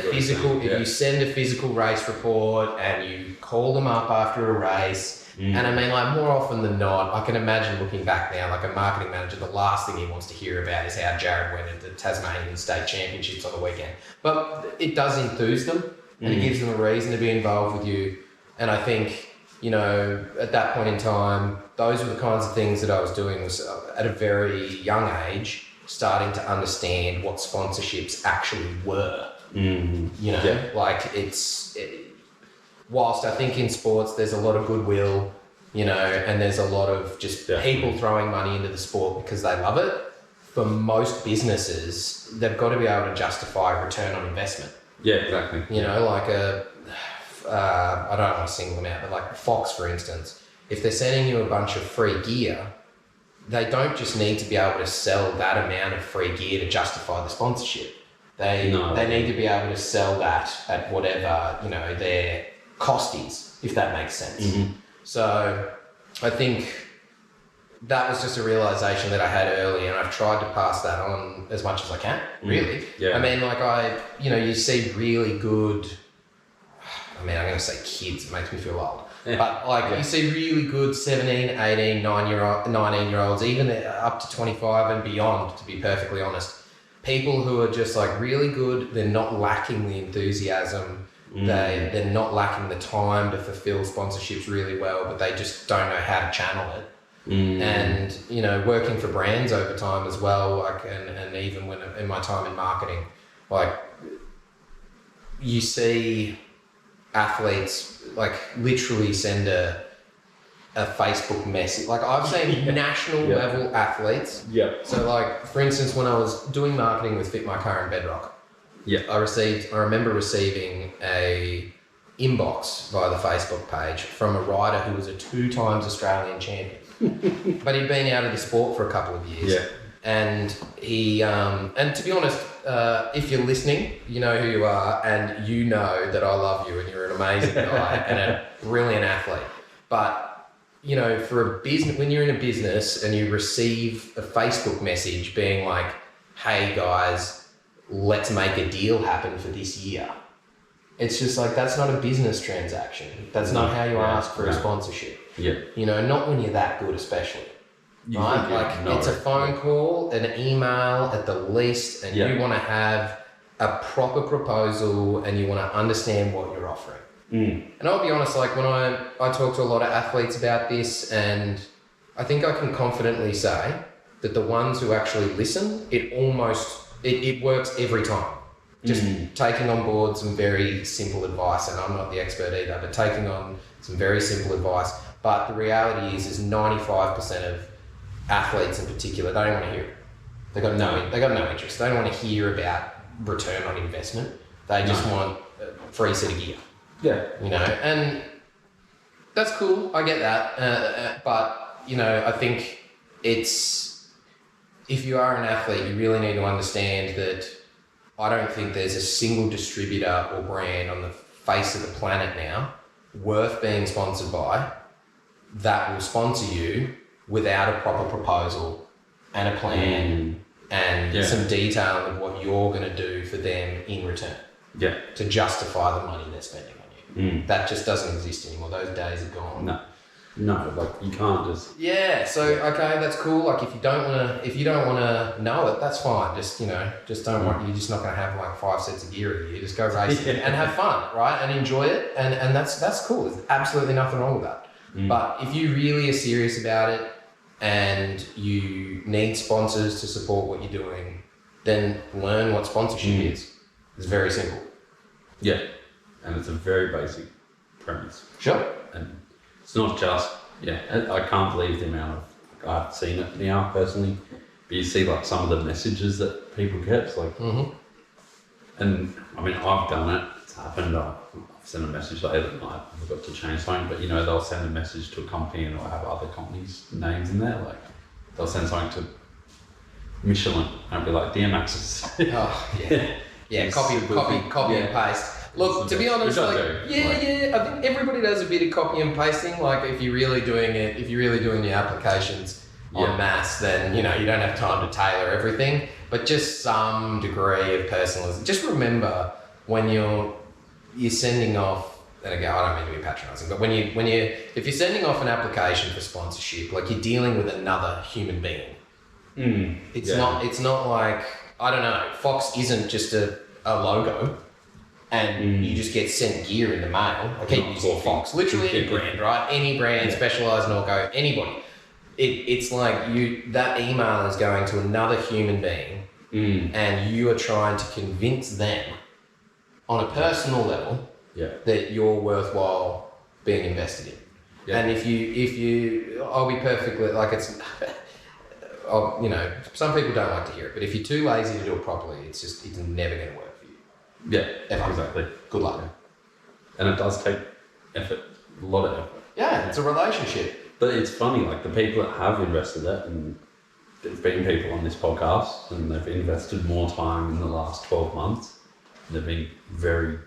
physical race report and you call them up after a race, and I mean, like more often than not, I can imagine looking back now, like a marketing manager, the last thing he wants to hear about is how Jarryd went into the Tasmanian state championships on the weekend. But it does enthuse them and it gives them a reason to be involved with you. And I think, you know, at that point in time, those were the kinds of things that I was doing, was at a very young age, starting to understand what sponsorships actually were. You know, like whilst I think in sports there's a lot of goodwill, you know, and there's a lot of just people throwing money into the sport because they love it, for most businesses, they've got to be able to justify a return on investment. Yeah, exactly. You know, like I don't want to single them out, but like Fox, for instance, if they're sending you a bunch of free gear, they don't just need to be able to sell that amount of free gear to justify the sponsorship. They need to be able to sell that at whatever, you know, their cost is, if that makes sense. So I think that was just a realization that I had early, and I've tried to pass that on as much as I can, really. I mean, like you see really good, I'm going to say kids, it makes me feel old. But like you see really good 17, 18, 19-year-olds, even up to 25 and beyond, to be perfectly honest. People who are just like really good, they're not lacking the enthusiasm, they're not lacking the time to fulfill sponsorships really well, but they just don't know how to channel it. And, you know, working for brands over time as well, like, and even when in my time in marketing, like you see athletes like literally send a Facebook message. Like I've seen national level athletes. So like, for instance, when I was doing marketing with Fit My Car and Bedrock, I remember receiving a inbox via the Facebook page from a rider who was a 2 times Australian champion. But he'd been out of the sport for a couple of years. And he, and to be honest, if you're listening, you know who you are, and you know that I love you and you're an amazing guy and a brilliant athlete. But, you know, for a business, when you're in a business and you receive a Facebook message being like, hey guys, let's make a deal happen for this year. It's just like, that's not a business transaction. That's not how you ask for a sponsorship. You know, not when you're that good, especially. Right? Like it's a phone call, an email at the least, and you want to have a proper proposal and you want to understand what you're offering. And I'll be honest, like when I talk to a lot of athletes about this, and I think I can confidently say that the ones who actually listen, it works every time. Just taking on board some very simple advice, and I'm not the expert either, but taking on some very simple advice. But the reality is 95% of athletes in particular, they don't want to hear it. They got no interest. They don't want to hear about return on investment. They just want a free set of gear. You know, and that's cool. I get that. But, you know, I think if you are an athlete, you really need to understand that I don't think there's a single distributor or brand on the face of the planet now worth being sponsored by that will sponsor you without a proper proposal and a plan and some detail of what you're going to do for them in return to justify the money they're spending on you. That just doesn't exist anymore. Those days are gone. No, like you can't just. Yeah. So okay, that's cool. Like if you don't wanna know it, that's fine. Just just don't want. You're just not gonna have like 5 sets of gear a year. Just go racing and have fun, right? And enjoy it, and that's cool. There's absolutely nothing wrong with that. But if you really are serious about it and you need sponsors to support what you're doing, then learn what sponsorship is. It's very simple. Yeah, and it's a very basic premise. Sure. And it's not just, I can't believe the amount of, I've seen it now personally, but you see like some of the messages that people get, it's like, and I mean, I've done it, it's happened, I've sent a message late at night, I forgot to change something, but they'll send a message to a company and it'll have other companies' names in there, like they'll send something to Michelin, and it'll be like, dear Max's. Oh, yeah. Yeah, copy and paste. Look, to be honest, I think everybody does a bit of copy and pasting. Like if you're really doing your applications en masse, then you don't have time to tailor everything. But just some degree of personalism. Just remember when you're sending off. And again, I don't mean to be patronising, but if you're sending off an application for sponsorship, like you're dealing with another human being. It's not like, I don't know, Fox isn't just a logo and you just get sent gear in the mail. I keep using Fox. Literally any brand, right? Any brand, Specialised, Norco, anybody. It's like that email is going to another human being and you are trying to convince them on a personal level that you're worthwhile being invested in. Yeah. And if you, I'll be perfectly, like it's... some people don't like to hear it, but if you're too lazy to do it properly, it's never going to work for you. Yeah, ever. Exactly. Good luck. Yeah. And it does take effort, a lot of effort. Yeah, it's a relationship. But it's funny, like the people that have invested it, and there's been people on this podcast, and they've invested more time in the last 12 months. They've been very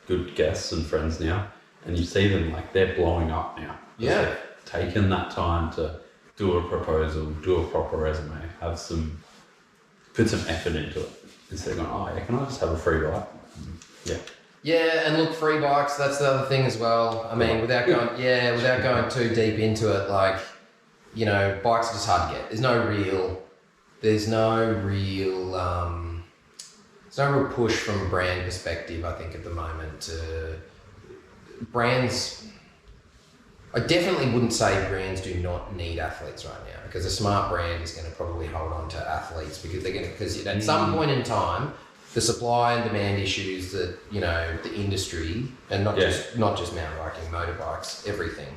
good guests and friends now, and you see them like they're blowing up now. Yeah. They've taken that time to do a proposal, do a proper resume, put some effort into it. Instead of going, can I just have a free bike? Yeah. Yeah, and look, free bikes, that's the other thing as well. I mean, without going too deep into it, like, bikes are just hard to get. There's no real push from a brand perspective, I think, at the moment. Brands... I definitely wouldn't say brands do not need athletes right now, because a smart brand is going to probably hold on to athletes because at some point in time, the supply and demand issues that the industry, and not just mountain biking, motorbikes, everything,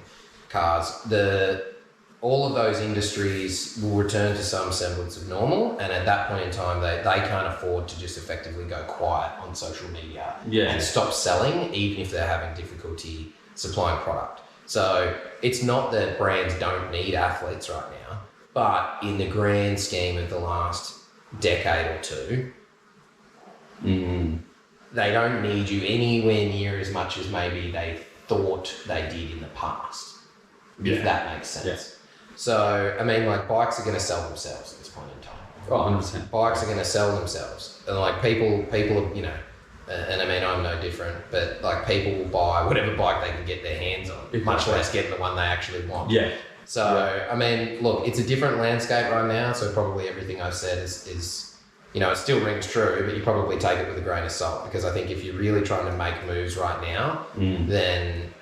cars, all of those industries will return to some semblance of normal, and at that point in time, they can't afford to just effectively go quiet on social media and stop selling, even if they're having difficulty supplying product. So it's not that brands don't need athletes right now, but in the grand scheme of the last decade or two, they don't need you anywhere near as much as maybe they thought they did in the past, if that makes sense. Yeah. So, I mean, like, bikes are going to sell themselves at this point in time. Oh, 100%. Bikes are going to sell themselves. And, like, people, and I mean, I'm no different, but like people will buy whatever bike they can get their hands on, much less getting the one they actually want. Yeah. So, I mean, look, it's a different landscape right now, so probably everything I've said is it still rings true, but you probably take it with a grain of salt, because I think if you're really trying to make moves right now, then,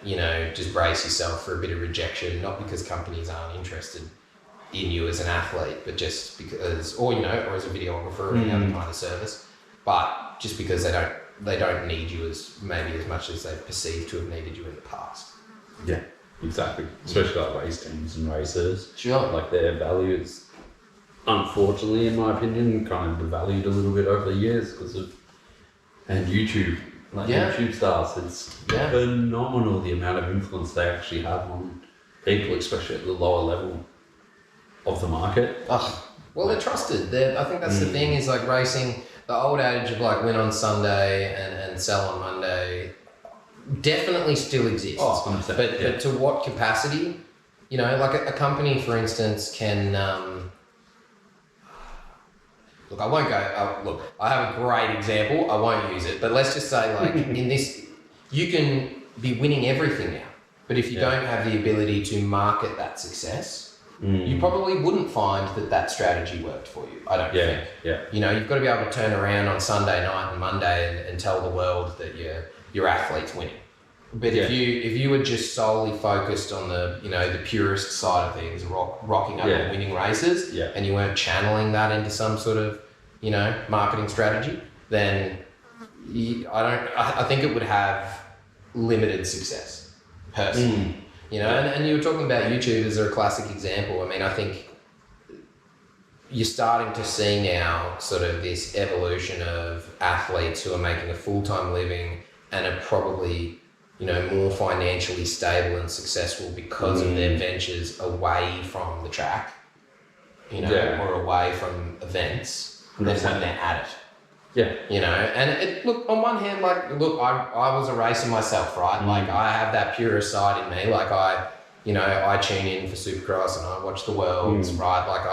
just brace yourself for a bit of rejection, not because companies aren't interested in you as an athlete, but just because, or as a videographer or any other kind of service, but just because they don't need you as much as they've perceived to have needed you in the past. Yeah, exactly. Especially like race teams and racers. Sure. Like their value is, unfortunately, in my opinion, kind of devalued a little bit over the years because of YouTube. YouTube stars, it's phenomenal the amount of influence they actually have on people, especially at the lower level of the market. Well, they're trusted. I think that's the thing, is like racing. The old adage of like win on Sunday and sell on Monday definitely still exists. Oh, 100%. But to what capacity? Like a company, for instance, can... look, I won't go... I have a great example. I won't use it. But let's just say, like, in this... You can be winning everything now. But if you don't have the ability to market that success, you probably wouldn't find that strategy worked for you. I don't think. Yeah. You know, you've got to be able to turn around on Sunday night and Monday and tell the world that your athlete's winning. But if you were just solely focused on the purist side of things, rocking up and winning races, and you weren't channeling that into some sort of marketing strategy, then I think it would have limited success personally. And you were talking about YouTube as a classic example. I mean, I think you're starting to see now sort of this evolution of athletes who are making a full-time living and are probably more financially stable and successful because of their ventures away from the track, or away from events than when they're at it. And look, on one hand, I was a racer myself, right? Like, I have that purist side in me. Like, I tune in for Supercross and I watch the Worlds, right? Like,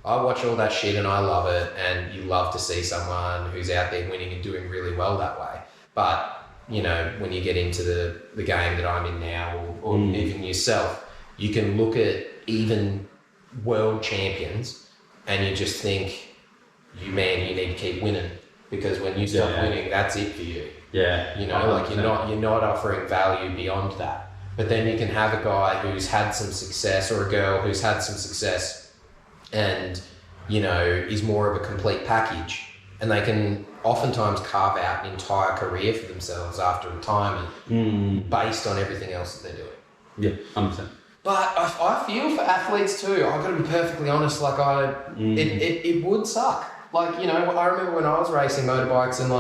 I watch all that shit and I love it, and you love to see someone who's out there winning and doing really well that way. But when you get into the game that I'm in now, or even yourself, you can look at even world champions and you just think, you need to keep winning, because when you stop winning, that's it for you. Like you're not offering value beyond that. But then you can have a guy who's had some success, or a girl who's had some success, and is more of a complete package, and they can oftentimes carve out an entire career for themselves after retirement based on everything else that they're doing. 100%. But I feel for athletes too. I've got to be perfectly honest. Like, it would suck. Like, I remember when I was racing motorbikes, and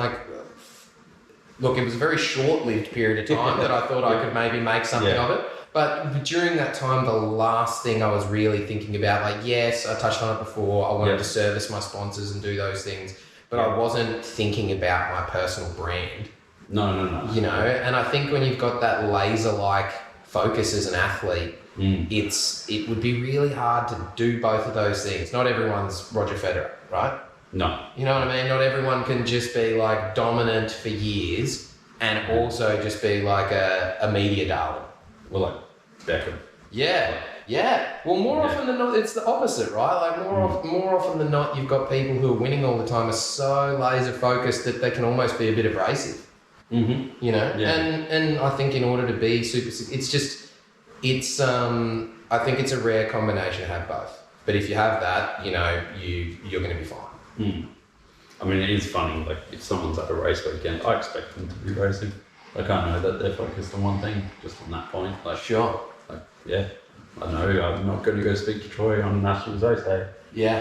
look, it was a very short-lived period of time that I thought I could maybe make something of it. But during that time, the last thing I was really thinking about, like, yes, I touched on it before, I wanted to service my sponsors and do those things, but I wasn't thinking about my personal brand. No. And I think when you've got that laser-like focus as an athlete, it would be really hard to do both of those things. Not everyone's Roger Federer, right? No. You know what I mean? Not everyone can just be like dominant for years and also just be like a media darling. Well, like Beckham. Yeah. Well, more often than not, it's the opposite, right? Like more often than not, you've got people who are winning all the time are so laser focused that they can almost be a bit abrasive. And I think in order to be super, I think it's a rare combination to have both. But if you have that, you're going to be fine. I mean, it is funny, like, if someone's at a race weekend, I expect them to be racing. Like, I know that they're focused on one thing, just on that point. Like, sure. Like, I know I'm not going to go speak to Troy on Nationals Race Day.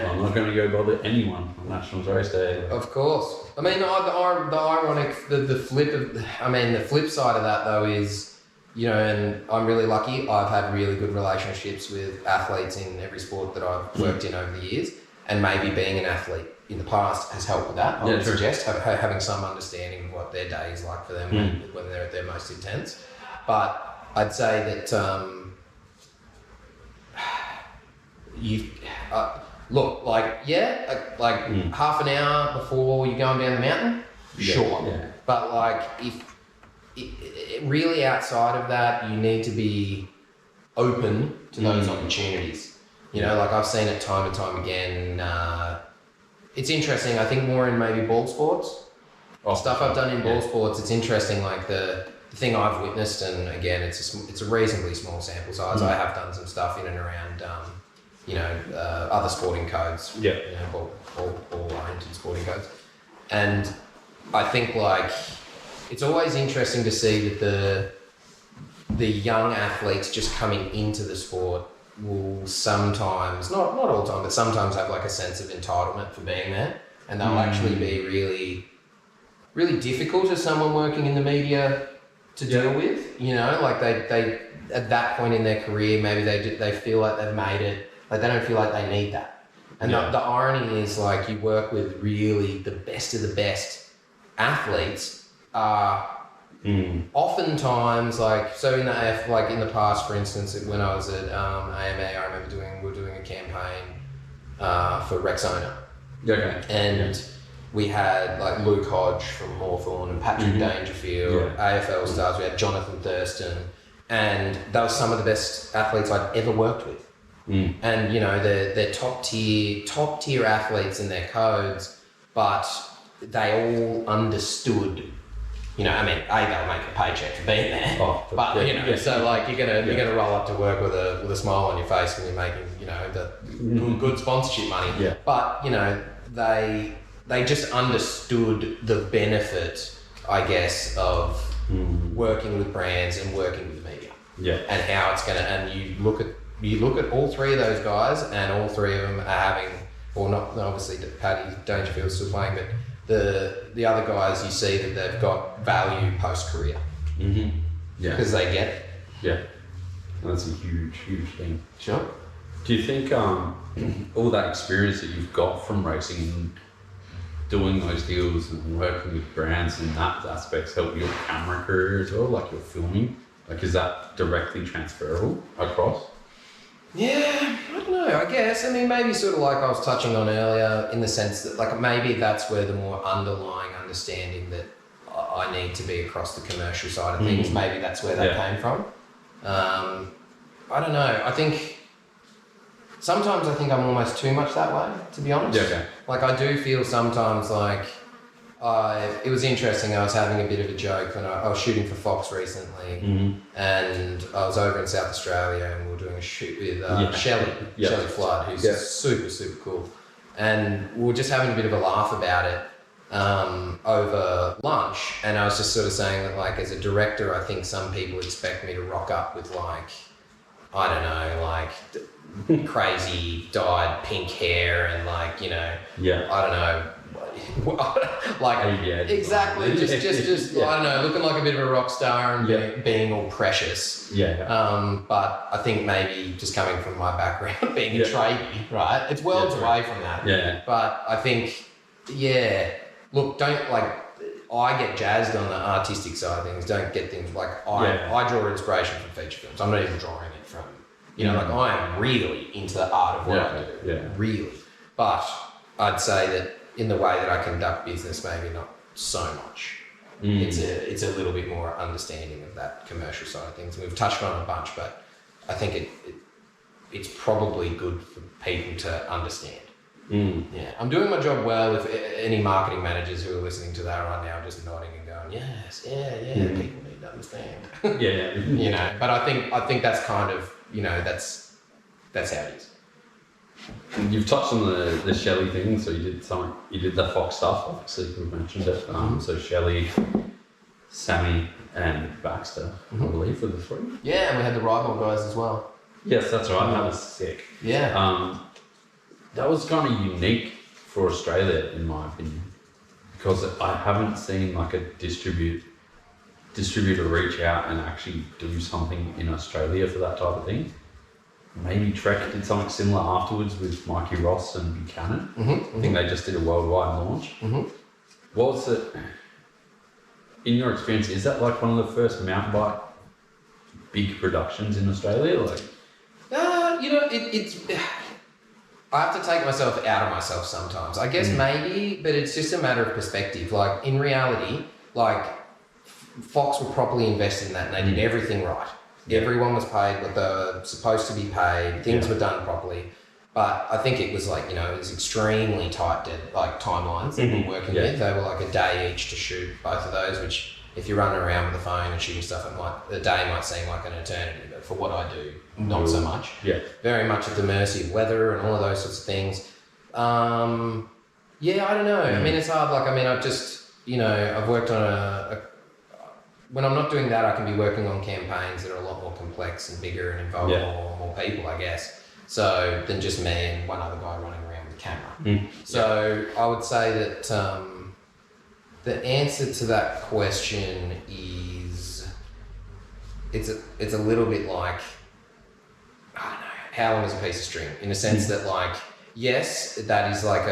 I'm not going to go bother anyone on Nationals Race Day. Like, of course. I mean, the ironic, the flip side of that though is, and I'm really lucky. I've had really good relationships with athletes in every sport that I've worked in over the years, and maybe being an athlete in the past has helped with that. I would suggest having some understanding of what their day is like for them when they're at their most intense. But I'd say that half an hour before you're going down the mountain, sure. But like, if really outside of that, you need to be open to those opportunities. Like, I've seen it time and time again. It's interesting. I think more in maybe ball sports. Stuff I've done in ball sports, it's interesting. Like the thing I've witnessed, and again, it's a reasonably small sample size. I have done some stuff in and around, other sporting codes. Ball oriented sporting codes, and I think like it's always interesting to see that the young athletes just coming into the sport will sometimes, not all the time, but sometimes have like a sense of entitlement for being there, and they'll actually be really, really difficult as someone working in the media to deal with. Like they at that point in their career, maybe they feel like they've made it, like they don't feel like they need that. And the irony is, like, you work with really the best of the best athletes are oftentons, like, so in the past, for instance, when I was at AMA, I remember we were doing a campaign for Rexona. And we had like Luke Hodge from Hawthorn and Patrick Dangerfield, AFL stars. We had Jonathan Thurston, and they were some of the best athletes I'd ever worked with. And, you know, they're top tier athletes in their codes, but they all understood, you know, I mean, they'll make a paycheck for being there, but you know, so like you're gonna roll up to work with a smile on your face when you're making, you know, the good sponsorship money. Yeah. But, you know, they just understood the benefit, I guess, of working with brands and working with the media. Yeah. And how it's gonna, and you look at all three of those guys, and all three of them are having, or not, obviously Paddy Dangerfield's still playing, but the other guys, you see that they've got value post-career. Yeah. Because they get it. Yeah. That's a huge thing. Sure. Do you think all that experience that you've got from racing and doing those deals and working with brands and that aspects help your camera career as well, like your filming? Like, is that directly transferable across? Yeah, I don't know, I guess. I mean, maybe sort of like I was touching on earlier, in the sense that, like, maybe that's where the more underlying understanding that I need to be across the commercial side of things, maybe that's where that came from. I don't know. I think sometimes I'm almost too much that way, to be honest. Yeah, okay. Like, I do feel sometimes like it was interesting. I was having a bit of a joke when I was shooting for Fox recently, and I was over in South Australia, and we were doing a shoot with Shelley Flood, who's super cool, and we were just having a bit of a laugh about it over lunch, and I was just sort of saying that, like, as a director, I think some people expect me to rock up with, like, I don't know, like crazy dyed pink hair and, like, you know, I don't know. Like, exactly, just I don't know, looking like a bit of a rock star and being all precious. But I think maybe just coming from my background, being a tradie, right? It's worlds away from that. But I think, look, don't, like, I get jazzed on the artistic side of things. Don't get things like I draw inspiration from feature films. I'm not even drawing it from, you know, like, I am really into the art of what I do, really. But I'd say that in the way that I conduct business, maybe not so much. It's a little bit more understanding of that commercial side of things. We've touched on it a bunch, but I think it's probably good for people to understand. Yeah, I'm doing my job well. If any marketing managers who are listening to that right now are just nodding and going, yes, people need to understand. You know, but I think that's kind of, you know, that's how it is. You've touched on the Shelley thing, so you did the Fox stuff, obviously we've mentioned it. So Shelley, Sammy and Baxter, I believe, were the three. Yeah, and we had the rival guys as well. Yes, that's right, that was sick. Yeah. That was kind of unique for Australia, in my opinion, because I haven't seen, like, a distributor reach out and actually do something in Australia for that type of thing. Maybe Trek did something similar afterwards with Mikey Ross and Buchanan. I think they just did a worldwide launch. What was it, in your experience, is that like one of the first mountain bike big productions in Australia? Like, you know, it's. I have to take myself out of myself sometimes. I guess maybe, but it's just a matter of perspective. Like, in reality, like, Fox were properly invested in that, and they did everything right. Everyone was paid what they were supposed to be paid. Things were done properly. But I think it was, like, you know, it was extremely tight timelines that we were working with. They were like a day each to shoot both of those, which, if you're running around with a phone and shooting stuff, a day might seem like an eternity. But for what I do, not so much. Very much at the mercy of weather and all of those sorts of things. I don't know. I mean, it's hard. Like, I mean, I've just, you know, I've worked on when I'm not doing that, I can be working on campaigns that are a lot more complex and bigger and involve more people, I guess. So, than just me and one other guy running around with a camera. So, I would say that the answer to that question is it's a little bit like, I don't know, how long is a piece of string? In a sense that, like, yes, that is like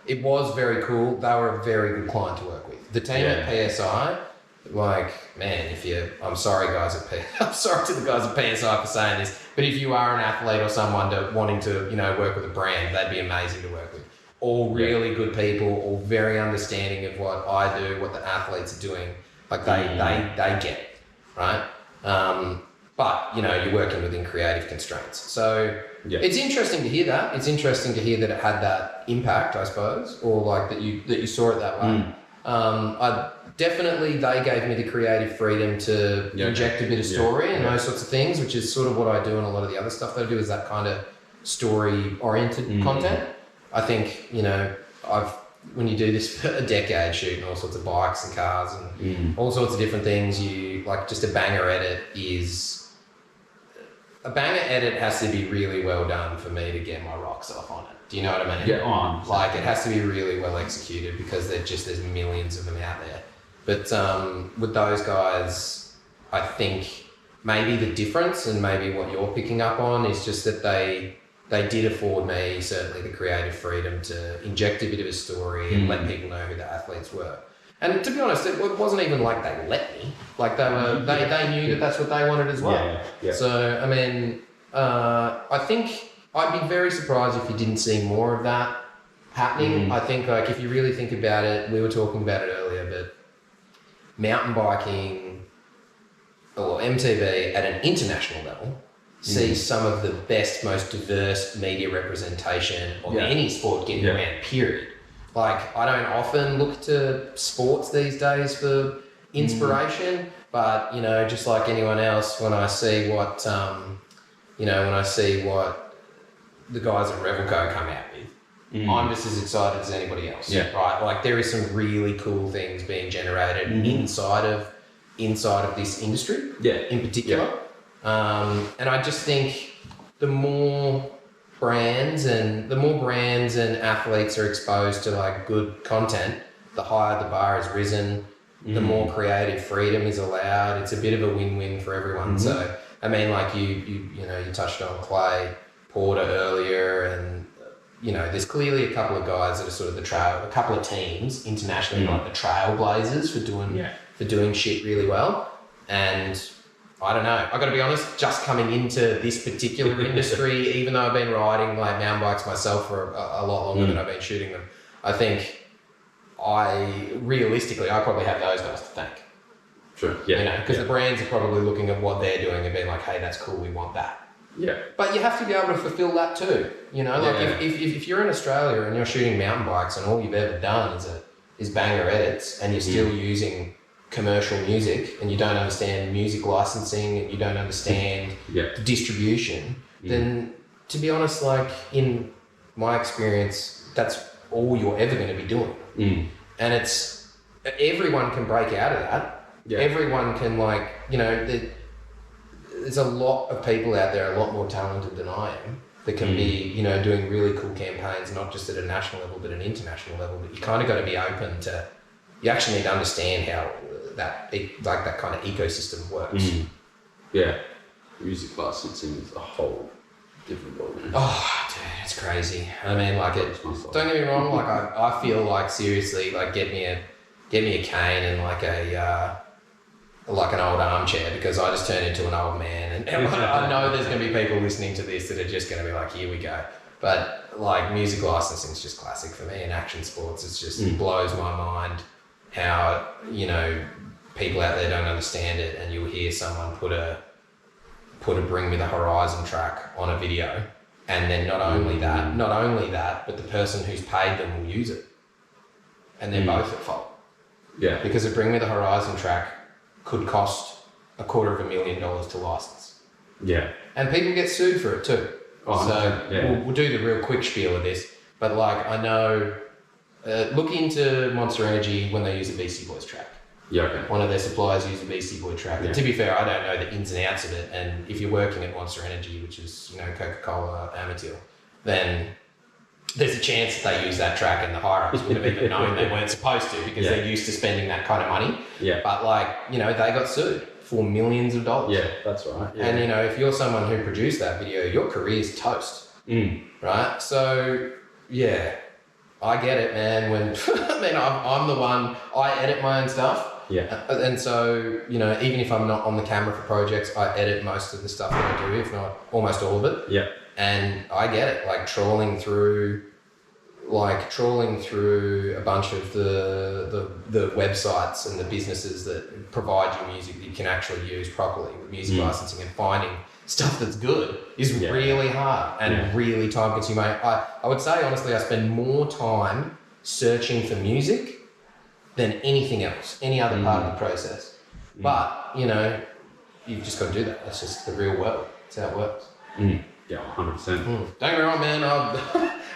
it was very cool. They were a very good client to work with. The team at PSI, like, man, I'm sorry guys I'm sorry to the guys at PSI for saying this, but if you are an athlete or someone wanting to, you know, work with a brand, they'd be amazing to work with. All really good people, all very understanding of what I do, what the athletes are doing. Like, they get it, right? but you're working within creative constraints. So Yeah. it's interesting to hear that. It's interesting to hear that it had that impact, I suppose, or like that you saw it that way. They gave me the creative freedom to inject a bit of story and those sorts of things, which is sort of what I do, and a lot of the other stuff that I do is that kind of story-oriented content. I think, when you do this for a decade, shooting all sorts of bikes and cars and all sorts of different things, you like just a banger edit has to be really well done for me to get my rocks off on it. Do you know what I mean? Yeah, on. Like it has to be really well executed because there's millions of them out there. But with those guys, I think maybe the difference and maybe what you're picking up on is just that they did afford me certainly the creative freedom to inject a bit of a story and let people know who the athletes were. And to be honest, it wasn't even like they let me. Like they knew that that's what they wanted as well. Yeah. So I mean, I think I'd be very surprised if you didn't see more of that happening. I think like if you really think about it, we were talking about it earlier, but mountain biking or MTB at an international level sees some of the best, most diverse media representation of any sport getting around, period. Like, I don't often look to sports these days for inspiration, but, just like anyone else, when I see what, the guys at Revelco come out with, I'm just as excited as anybody else, right? Like, there is some really cool things being generated inside of this industry, in particular. And I just think the more brands and athletes are exposed to like good content, the higher the bar is risen, the more creative freedom is allowed. It's a bit of a win-win for everyone. So I mean, like you touched on Clay Porter earlier, and there's clearly a couple of guys that are sort of a couple of teams internationally, like the trailblazers for doing shit really well. And I don't know. I got to be honest, just coming into this particular industry, even though I've been riding like mountain bikes myself for a lot longer than I've been shooting them, I think I probably have those guys to thank. Sure. Yeah. Because the brands are probably looking at what they're doing and being like, hey, that's cool, we want that. Yeah. But you have to be able to fulfill that too. If you're in Australia and you're shooting mountain bikes and all you've ever done is banger edits and you're still using commercial music and you don't understand music licensing and you don't understand the distribution, then to be honest, like in my experience, that's all you're ever going to be doing. And it's everyone can break out of that. Everyone can there's a lot of people out there a lot more talented than I am that can be doing really cool campaigns, not just at a national level but an international level. But you kind of got to be open to, you actually need to understand how that kind of ecosystem works. Yeah, music licensing is a whole different ballgame. Oh, dude, it's crazy. I mean, like don't get me wrong. Like I feel like seriously, like get me a cane and like an old armchair, because I just turned into an old man, and I know there's going to be people listening to this that are just going to be like, here we go. But like music licensing is just classic for me, and action sports, it's just blows my mind how people out there don't understand it, and you'll hear someone put a Bring Me the Horizon track on a video, and then not only that, but the person who's paid them will use it, and they're both at fault. Yeah, because a Bring Me the Horizon track could cost $250,000 to license. Yeah, and people get sued for it too. We'll do the real quick spiel of this, but like I know, look into Monster Energy when they use a Beastie Boys track. Yeah, okay. One of their suppliers used a Beastie Boy track. And to be fair, I don't know the ins and outs of it. And if you're working at Monster Energy, which is, Coca-Cola Amatil, then there's a chance that they use that track and the higher-ups would have even known they weren't supposed to, because they're used to spending that kind of money. Yeah. But they got sued for millions of dollars. Yeah, that's right. Yeah. And, if you're someone who produced that video, your career's toast. Right? So, yeah, I get it, man. When I'm the one, I edit my own stuff. Yeah. And so, even if I'm not on the camera for projects, I edit most of the stuff that I do, if not almost all of it. Yeah. And I get it, like trawling through like trawling through a bunch of the websites and the businesses that provide you music that you can actually use properly with music licensing, and finding stuff that's good is really hard and really time consuming. I would say honestly, I spend more time searching for music than anything else, any other part of the process. But, you know, you've just got to do that. That's just the real world. That's how it works. Yeah, 100%. Don't get me wrong, man.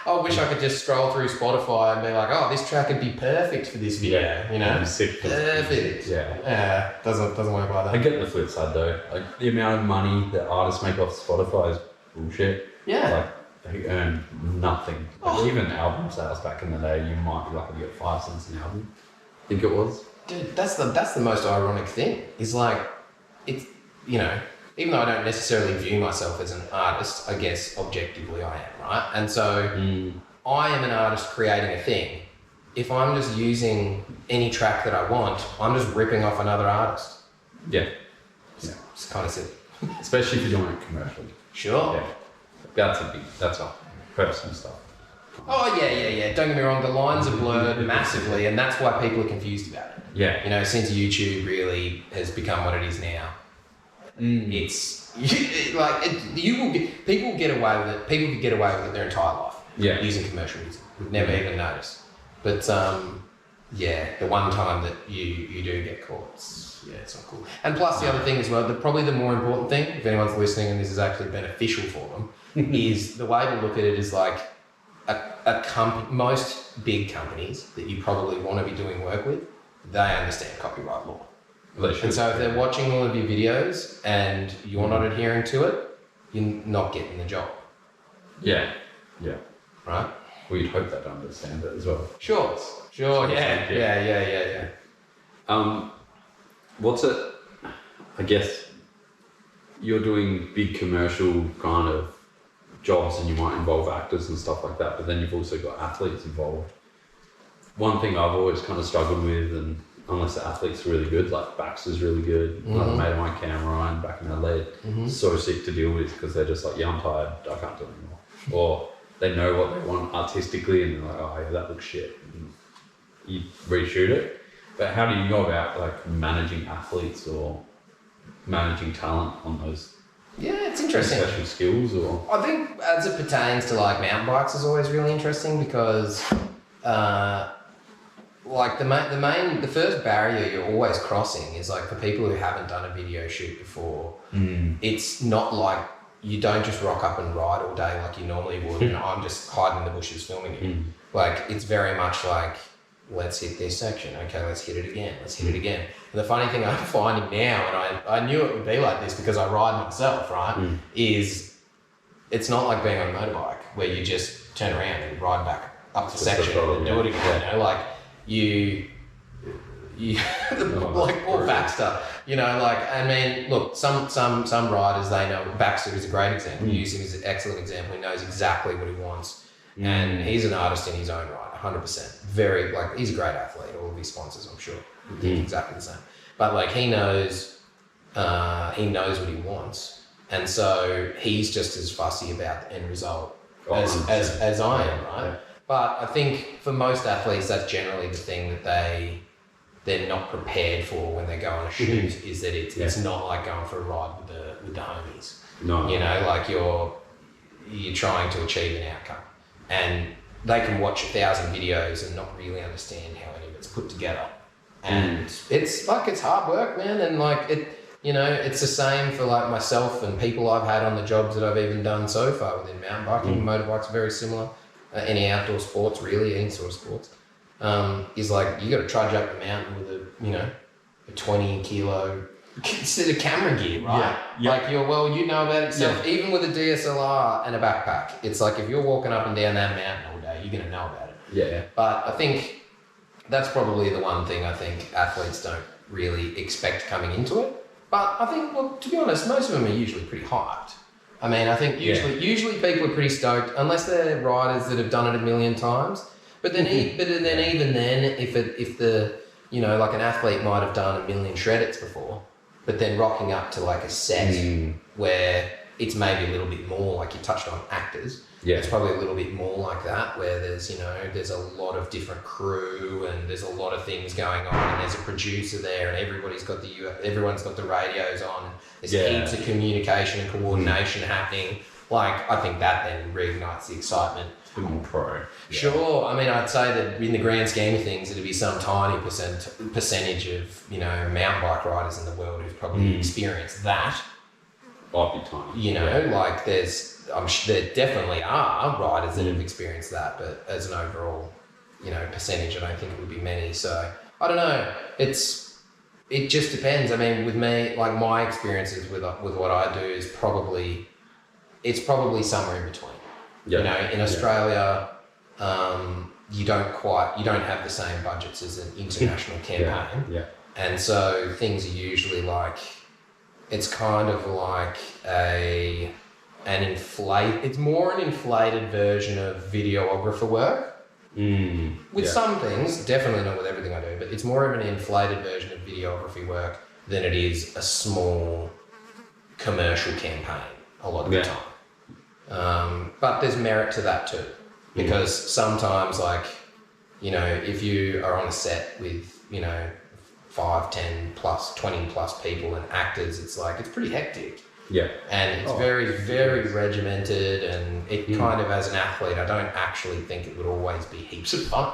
I wish I could just scroll through Spotify and be like, oh, this track would be perfect for this video. You know, sick. Perfect. Yeah. Doesn't work like that. I get the flip side though. Like the amount of money that artists make off Spotify is bullshit. Yeah. Like they earn nothing. Like even album sales back in the day, you might be lucky to get 5 cents an album. I think it was. Dude, that's the most ironic thing. Is like, it's, you know, even though I don't necessarily view myself as an artist, I guess objectively I am, right? And so I am an artist creating a thing. If I'm just using any track that I want, I'm just ripping off another artist. Yeah. It's kind of silly. Especially if you're doing it commercially. Sure. Yeah. That's a personal stuff. Oh, yeah. Don't get me wrong, the lines are blurred massively, and that's why people are confused about it. Yeah. You know, since YouTube really has become what it is now, it's like people will get away with it. People could get away with it their entire life. Yeah. Using commercial music, would never even notice. But the one time that you do get caught, it's not cool. And plus the other thing as well, probably the more important thing, if anyone's listening and this is actually beneficial for them, is the way to look at it is like most big companies that you probably want to be doing work with, they understand copyright law. And so if they're watching all of your videos and you're not adhering to it, you're not getting the job. Yeah. Right? Well, you'd hope they'd understand it as well. Sure. Yeah. What's it? I guess you're doing big commercial kind of jobs and you might involve actors and stuff like that, but then you've also got athletes involved. One thing I've always kind of struggled with, and unless the athlete's really good, like Baxter's really good, like a mate of mine, Cam Ryan, back in LA, so sick to deal with because they're just like, yeah, I'm tired, I can't do it anymore. Or they know what they want artistically and they're like, oh yeah, that looks shit. And you reshoot it. But how do you go about like managing athletes or managing talent on those? Yeah, it's interesting. Special skills, or I think as it pertains to like mountain bikes is always really interesting because like the first barrier you're always crossing is like for people who haven't done a video shoot before, it's not like you don't just rock up and ride all day like you normally would and I'm just hiding in the bushes filming you. Like it's very much like, let's hit this section. Okay, let's hit it again. And the funny thing I'm finding now, and I knew it would be like this because I ride myself, right, is it's not like being on a motorbike where you just turn around and ride back up the section and do it again. You know, like you like poor Baxter, you know, like, I mean, look, some riders, they know, Baxter is a great example. You use him as an excellent example. He knows exactly what he wants. And he's an artist in his own right, 100%. Very, like, he's a great athlete. All of his sponsors, I'm sure, think exactly the same. But like, he knows what he wants, and so he's just as fussy about the end result as I am, right? Yeah. But I think for most athletes, that's generally the thing that they're not prepared for when they go on a shoot. Is that it's not like going for a ride with the homies. No, you know, like you're trying to achieve an outcome. And they can watch 1,000 videos and not really understand how any of it's put together. And it's hard work, man. And like it's the same for like myself and people I've had on the jobs that I've even done so far within mountain biking. Motorbikes are very similar. Any outdoor sports, really, any sort of sports, is like you got to trudge up the mountain with a 20 kilo consider camera gear, right? Yeah. Like you know about it yourself. Even with a DSLR and a backpack, it's like if you're walking up and down that mountain all day, you're gonna know about it. Yeah. But I think that's probably the one thing I think athletes don't really expect coming into it. But I think, well, to be honest, most of them are usually pretty hyped. I mean, I think usually people are pretty stoked, unless they're riders that have done it a million times. But then, even then, if the like an athlete might have done a million shred-its before, but then rocking up to like a set where it's maybe a little bit more, like you touched on actors, Yeah. It's probably a little bit more like that, where there's there's a lot of different crew and there's a lot of things going on, and there's a producer there, and everyone's got the radios on. There's heaps of communication and coordination happening. Like, I think that then reignites the excitement. It's a bit more pro. Sure. I mean, I'd say that in the grand scheme of things, it'd be some tiny percentage of mountain bike riders in the world who've probably experienced that. Might be tiny. Like I'm sure there definitely are riders that have experienced that, but as an overall, percentage, I don't think it would be many. So I don't know. It just depends. I mean, with me, like my experiences with what I do is probably somewhere in between. Yeah. In Australia, you don't have the same budgets as an international campaign. Yeah. And so things are usually like, it's kind of like it's more an inflated version of videographer work. With some things, definitely not with everything I do, but it's more of an inflated version of videography work than it is a small commercial campaign a lot of the time. But there's merit to that too, because sometimes, like, if you are on a set with 5, 10 plus, 20 plus people and actors, it's pretty hectic. Yeah. And it's very, very regimented, and it kind of, as an athlete, I don't actually think it would always be heaps of fun,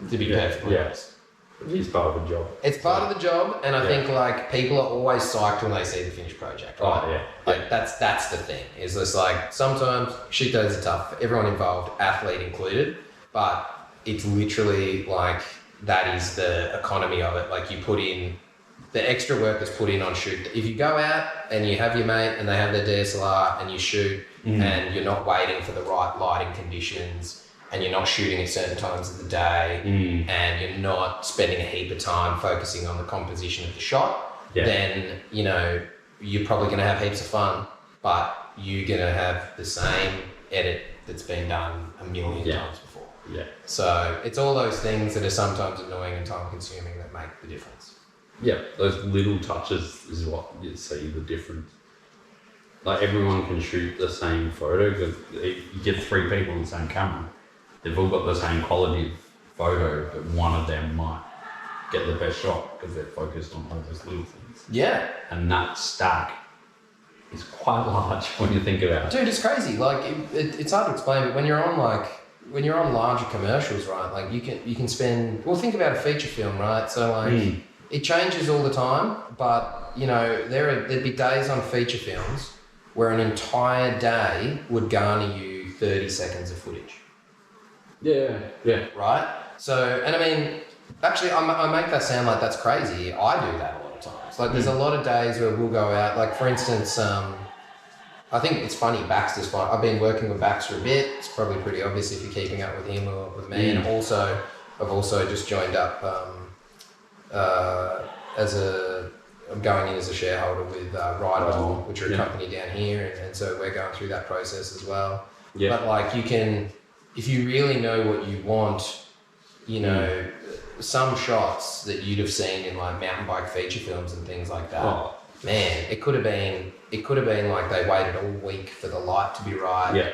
to be perfectly honest. It's part of the job. It's part of the job, and I think, like, people are always psyched when they see the finished project, right? Oh, yeah. Like, that's the thing, is just like, sometimes shit days are tough for everyone involved, athlete included, but it's literally like, that is the economy of it. Like, you put in the extra work that's put in on shoot. If you go out and you have your mate and they have their DSLR and you shoot and you're not waiting for the right lighting conditions and you're not shooting at certain times of the day and you're not spending a heap of time focusing on the composition of the shot, then, you're probably going to have heaps of fun, but you're going to have the same edit that's been done a million times before. Yeah. So it's all those things that are sometimes annoying and time consuming that make the difference. Yeah, those little touches is what you see the difference. Like, everyone can shoot the same photo, because you get 3 people on the same camera. They've all got the same quality of photo, but one of them might get the best shot because they're focused on all those little things. Yeah. And that stack is quite large when you think about it. Dude, it's crazy. Like, it's hard to explain, but when you're on larger commercials, right, like you can spend, well, think about a feature film, right? So, like, it changes all the time, but, there'd be days on feature films where an entire day would garner you 30 seconds of footage. Yeah. Right? So, and I mean, actually, I make that sound like that's crazy. I do that a lot of times. Like, there's a lot of days where we'll go out, like, for instance, I think it's funny, Baxter's fine. I've been working with Baxter a bit. It's probably pretty obvious if you're keeping up with him or with me. And I've also just joined up I'm going in as a shareholder with Ride, which are a company down here. And so we're going through that process as well. Yeah. But, like, if you really know what you want, some shots that you'd have seen in, like, mountain bike feature films and things like that, man, it could have been like they waited a week for the light to be right. Yeah.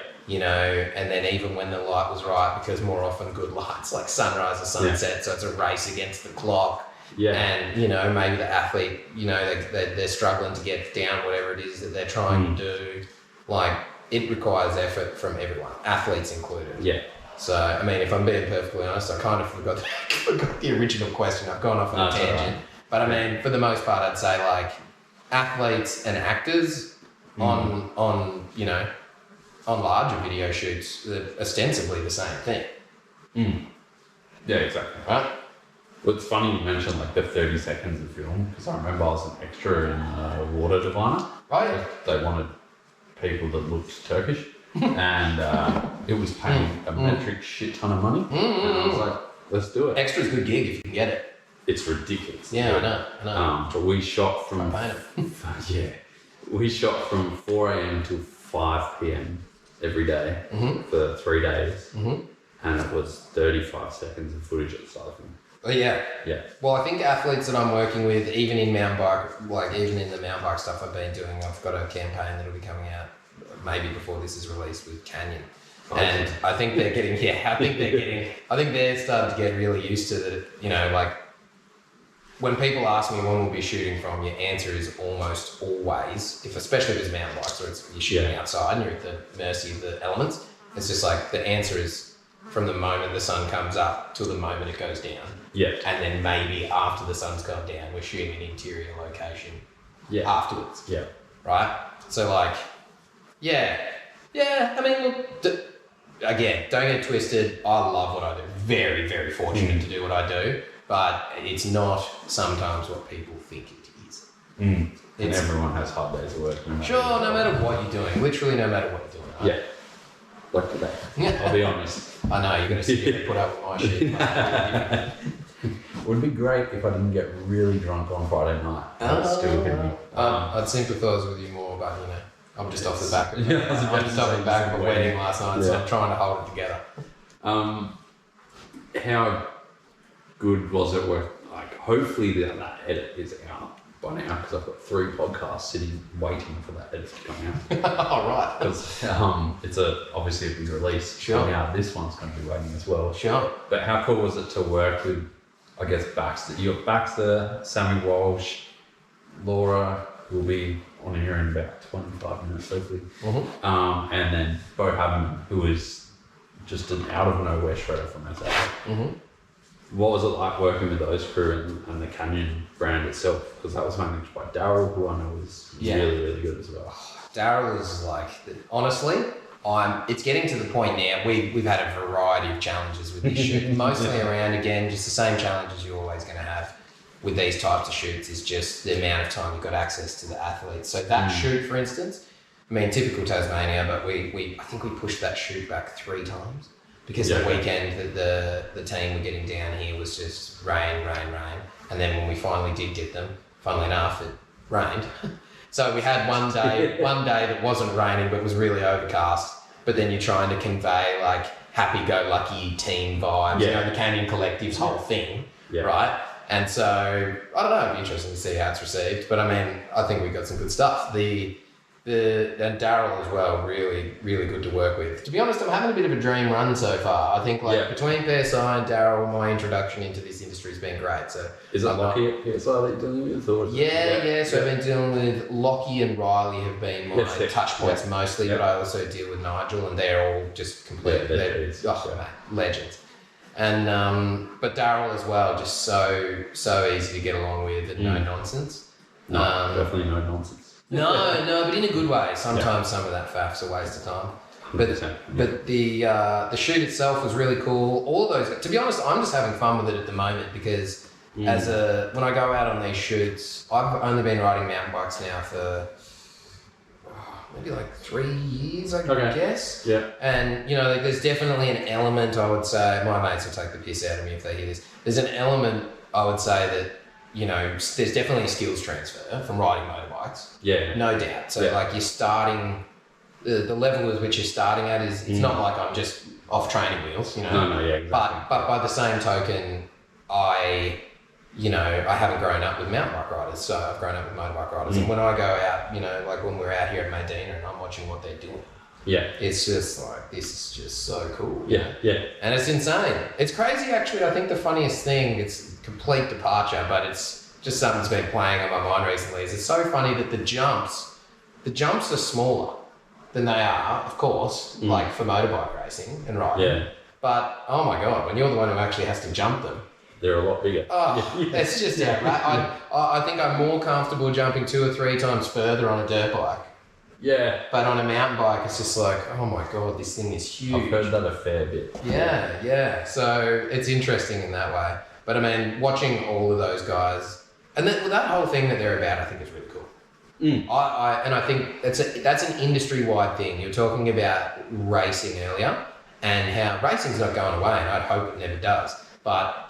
And then even when the light was right, because more often good lights, like sunrise or sunset, so it's a race against the clock. Yeah. And, maybe the athlete, they're struggling to get down whatever it is that they're trying to do. Like, it requires effort from everyone, athletes included. Yeah. So, I mean, if I'm being perfectly honest, I kind of forgot the original question. I've gone off on a tangent. Right. But I mean, for the most part, I'd say, like, athletes and actors on larger video shoots, they're ostensibly the same thing. Yeah, exactly. Right? Well, it's funny you mentioned, like, the 30 seconds of film, because I remember I was an extra in Water Diviner. Right. They wanted people that looked Turkish, and it was paying a metric shit ton of money. And I was like, let's do it. Extra's a good gig if you can get it. It's ridiculous. Yeah, I know. But we shot from we shot from 4 a.m. till 5 p.m. every day for 3 days, and it was 35 seconds of footage at the start of the film. Oh, yeah. Yeah. Well, I think athletes that I'm working with, even in mountain bike, like even in the mountain bike stuff I've been doing, I've got a campaign that'll be coming out maybe before this is released with Canyon. And I think they're getting, I think they're starting to get really used to the, you know, like when people ask me when we'll be shooting from, your answer is almost always, especially if it's mountain bikes or you're shooting outside and you're at the mercy of the elements, it's just like the answer is from the moment the sun comes up till the moment it goes down. Yeah. And then maybe after the sun's gone down, we're shooting an interior location afterwards. Yeah. Right? So like, I mean, look, again, don't get twisted. I love what I do. Very, very fortunate to do what I do. But it's not sometimes what people think it is. And everyone has hard days of work. No matter what you're doing. Literally no matter what you're doing. Right? Yeah. Like today. I'll be honest. I know, you're going to sit here and put up with my shit. It would be great if I didn't get really drunk on Friday night. I'd sympathise with you more, but you know, I'm just off the back of a wedding last night, so I'm trying to hold it together. How good was it like hopefully that edit is out by now, because I've got 3 podcasts sitting waiting for that edit to come out. All right. Because it's obviously a big release. Sure. Now this one's going to be waiting as well. Sure. But how cool was it to work with, I guess, Baxter? You got Baxter, Sammy Walsh, Laura, who will be on here in about 25 minutes hopefully. And then Bo Haberman, who is just an out of nowhere shredder from SA. What was it like working with those crew and the Canyon brand itself? Because that was managed by Daryl, who I know is really, really good as well. Daryl is like, honestly, it's getting to the point now, we've had a variety of challenges with this shoot, mostly around, again, just the same challenges you're always going to have with these types of shoots, is just the amount of time you've got access to the athletes. So that shoot, for instance, I mean, typical Tasmania, but I think we pushed that shoot back 3 times. Because the weekend that the team were getting down here was just rain. And then when we finally did get them, funnily enough, it rained. So we had one day that wasn't raining but was really overcast. But then you're trying to convey like happy-go-lucky team vibes, you know, the Canyon Collective's whole thing, right? And so, I don't know, it'd be interesting to see how it's received. But I mean, I think we got some good stuff. And Daryl as well, really, really good to work with. To be honest, I'm having a bit of a dream run so far. I think between PSI and Daryl, my introduction into this industry has been great. So is it Lockie at PSI that you're dealing with? Or So I've been dealing with Lockie and Riley have been my touch points mostly, but I also deal with Nigel, and they're all just completely legends. And but Daryl as well, just so easy to get along with and no nonsense. No, definitely no nonsense. No, but in a good way. Sometimes some of that faff's a waste of time. But the shoot itself was really cool. All of those, to be honest, I'm just having fun with it at the moment because when I go out on these shoots, I've only been riding mountain bikes now for maybe like 3 years, I guess. Yeah. And you know, like, there's definitely an element, I would say, my mates will take the piss out of me if they hear this. There's an element, I would say, that, you know, there's definitely a skills transfer from riding motorbikes. Yeah. No doubt. So like you're starting, the level with which you're starting at is, it's not like I'm just off training wheels, you know. Exactly. But by the same token, I haven't grown up with mountain bike riders, so I've grown up with motorbike riders. And when I go out, you know, like when we're out here at Maydena and I'm watching what they're doing, it's just like, this is just so cool. Yeah. And it's insane. It's crazy, actually. I think the funniest thing, it's complete departure, but it's just something that's been playing on my mind recently, is it's so funny that the jumps are smaller than they are, of course, like for motorbike racing and riding. Yeah. But, oh my God, when you're the one who actually has to jump them, they're a lot bigger. It's just outrageous. I think I'm more comfortable jumping 2 or 3 times further on a dirt bike. Yeah. But on a mountain bike, it's just like, oh my God, this thing is huge. I've heard that a fair bit. Yeah. So it's interesting in that way. But I mean, watching all of those guys, and that whole thing that they're about, I think is really cool. I think that's an industry-wide thing. You're talking about racing earlier and how racing's not going away, and I'd hope it never does. But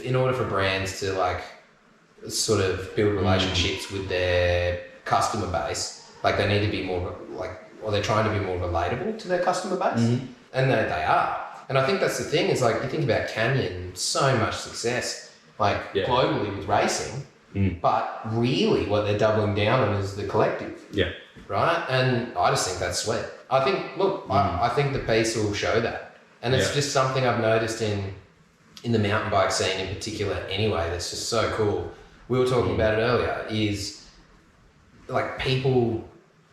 in order for brands to like sort of build relationships with their customer base, like they need to be more or they're trying to be more relatable to their customer base, and they are. And I think that's the thing, is like, you think about Canyon, so much success, like globally with racing, but really what they're doubling down on is the collective. Yeah. Right? And I just think that's sweet. I think, look, I think the piece will show that. And it's just something I've noticed in the mountain bike scene in particular anyway, that's just so cool. We were talking about it earlier, is like people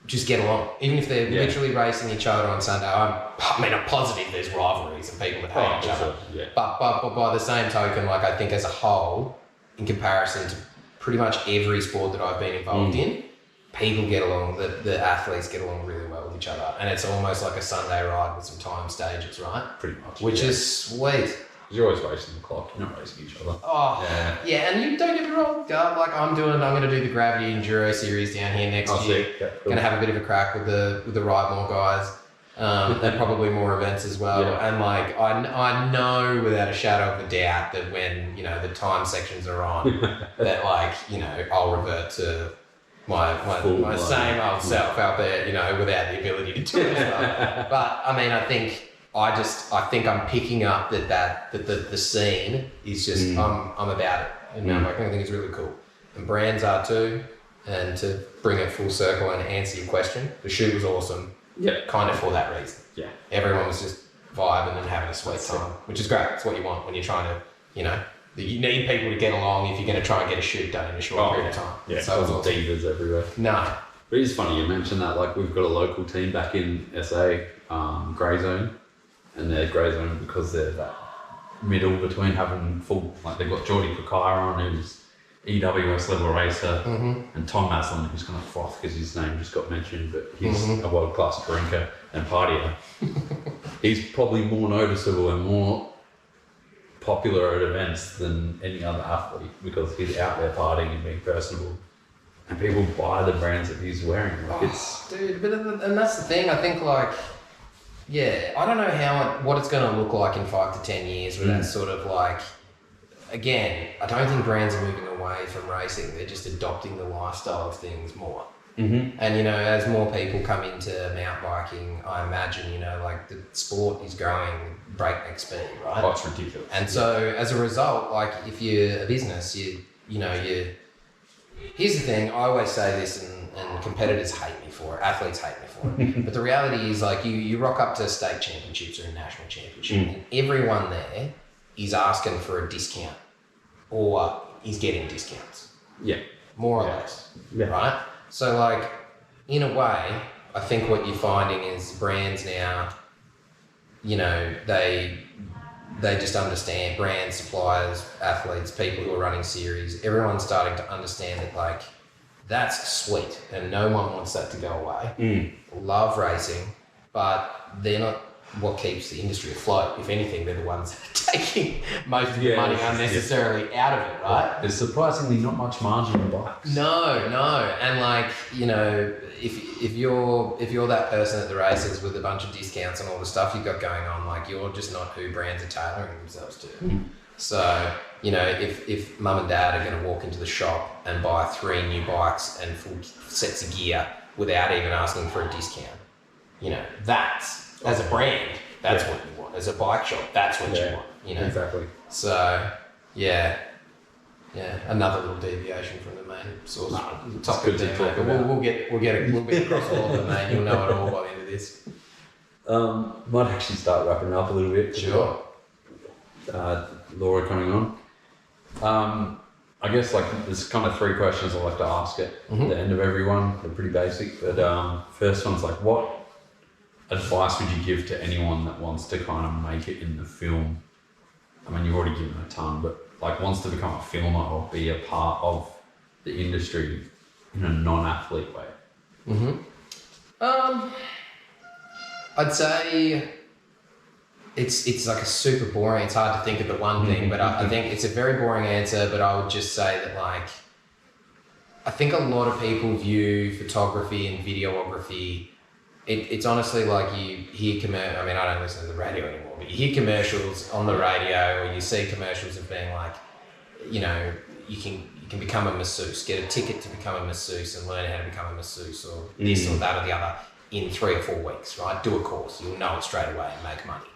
just get along. Even if they're literally racing each other on Sunday, I'm positive there's rivalries and people that hate each other. Yeah. But by the same token, like I think as a whole, in comparison to pretty much every sport that I've been involved in, people get along, the athletes get along really well with each other. And it's almost like a Sunday ride with some time stages, right? Pretty much. Which is sweet. You're always racing the clock, you're not racing each other. Oh, yeah, and you don't get me wrong, like I'm going to do the Gravity Enduro Series down here next year. Yeah, cool. Going to have a bit of a crack with the Ride More guys. And probably more events as well. Yeah. And like I know without a shadow of a doubt that when, the time sections are on, that like, I'll revert to my same old self out there, without the ability to do it as well. But I mean, I think I'm picking up that the scene is just I'm about it. And I think it's really cool. And brands are too. And to bring it full circle and answer your question, the shoot was awesome. Yeah. Kind of for that reason. Yeah. Everyone was just vibing and having a sweet time, which is great. It's what you want when you're trying to, you need people to get along if you're going to try and get a shoot done in a short period of time. Yeah. So it was awesome. Divas everywhere. No. But it's funny you mentioned that. Like we've got a local team back in SA, Grey Zone, and they're Grey Zone because they're that middle between having full. Like they've got Geordie Kakaya on, who's EWS level racer, and Tom Maslin, who's going to froth because his name just got mentioned, but he's a world-class drinker and partier. He's probably more noticeable and more popular at events than any other athlete because he's out there partying and being personable, and people buy the brands that he's wearing. Like and that's the thing. I think I don't know what it's going to look like in 5 to 10 years with that sort of like. Again, I don't think brands are moving away from racing. They're just adopting the lifestyle of things more. And, as more people come into mountain biking, I imagine, like the sport is growing breakneck speed, right? Oh, it's ridiculous. And so as a result, like if you're a business, here's the thing, I always say this and competitors hate me for it, athletes hate me for it. But the reality is like you rock up to state championships or a national championship and everyone there is asking for a discount or is getting discounts. Yeah. More or less. Yeah. Right? So like, in a way, I think what you're finding is brands now, they just understand, brands, suppliers, athletes, people who are running series, everyone's starting to understand that like, that's sweet and no one wants that to go away. Love racing, but they're not what keeps the industry afloat. If anything, they're the ones that are taking most of the money unnecessarily out of it, right? There's surprisingly not much margin in bikes. No. And like, if you're that person at the races with a bunch of discounts and all the stuff you've got going on, like you're just not who brands are tailoring themselves to. So, if mum and dad are going to walk into the shop and buy 3 new bikes and full sets of gear without even asking for a discount, that's, as a brand, that's what you want. As a bike shop, that's what you want, Exactly. So, another little deviation from the main source topic there, mate. But we'll get across all of them, mate. You'll know it all by the end of this. Might actually start wrapping it up a little bit. Sure. Laura coming on. I guess like there's kind of 3 questions I like to ask at the end of every one. They're pretty basic, but first one's like, what advice would you give to anyone that wants to kind of make it in the film? I mean, you've already given a ton, but like wants to become a filmer or be a part of the industry in a non-athlete way. I'd say it's like a super boring. It's hard to think of the one thing, but I think it's a very boring answer. But I would just say that like I think a lot of people view photography and videography. It's honestly like you hear I mean, I don't listen to the radio anymore, but you hear commercials on the radio, or you see commercials of being like, you can become a masseuse, get a ticket to become a masseuse and learn how to become a masseuse, or this or that or the other in 3 or 4 weeks, right? Do a course, you'll know it straight away and make money.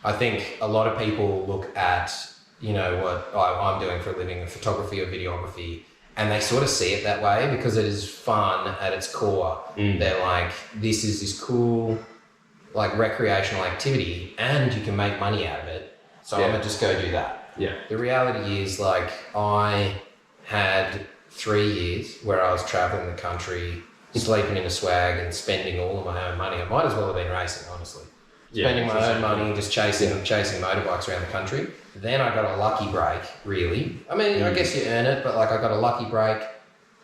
I think a lot of people look at, what I'm doing for a living, photography or videography, and they sort of see it that way because it is fun at its core. They're like, this is this cool like recreational activity and you can make money out of it. So I'm gonna just go do that. Yeah. The reality is, like, I had 3 years where I was traveling the country, sleeping in a swag and spending all of my own money. I might as well have been racing, honestly. Spending my own money, just chasing motorbikes around the country. Then I got a lucky break, really. I mean, I guess you earn it, but like I got a lucky break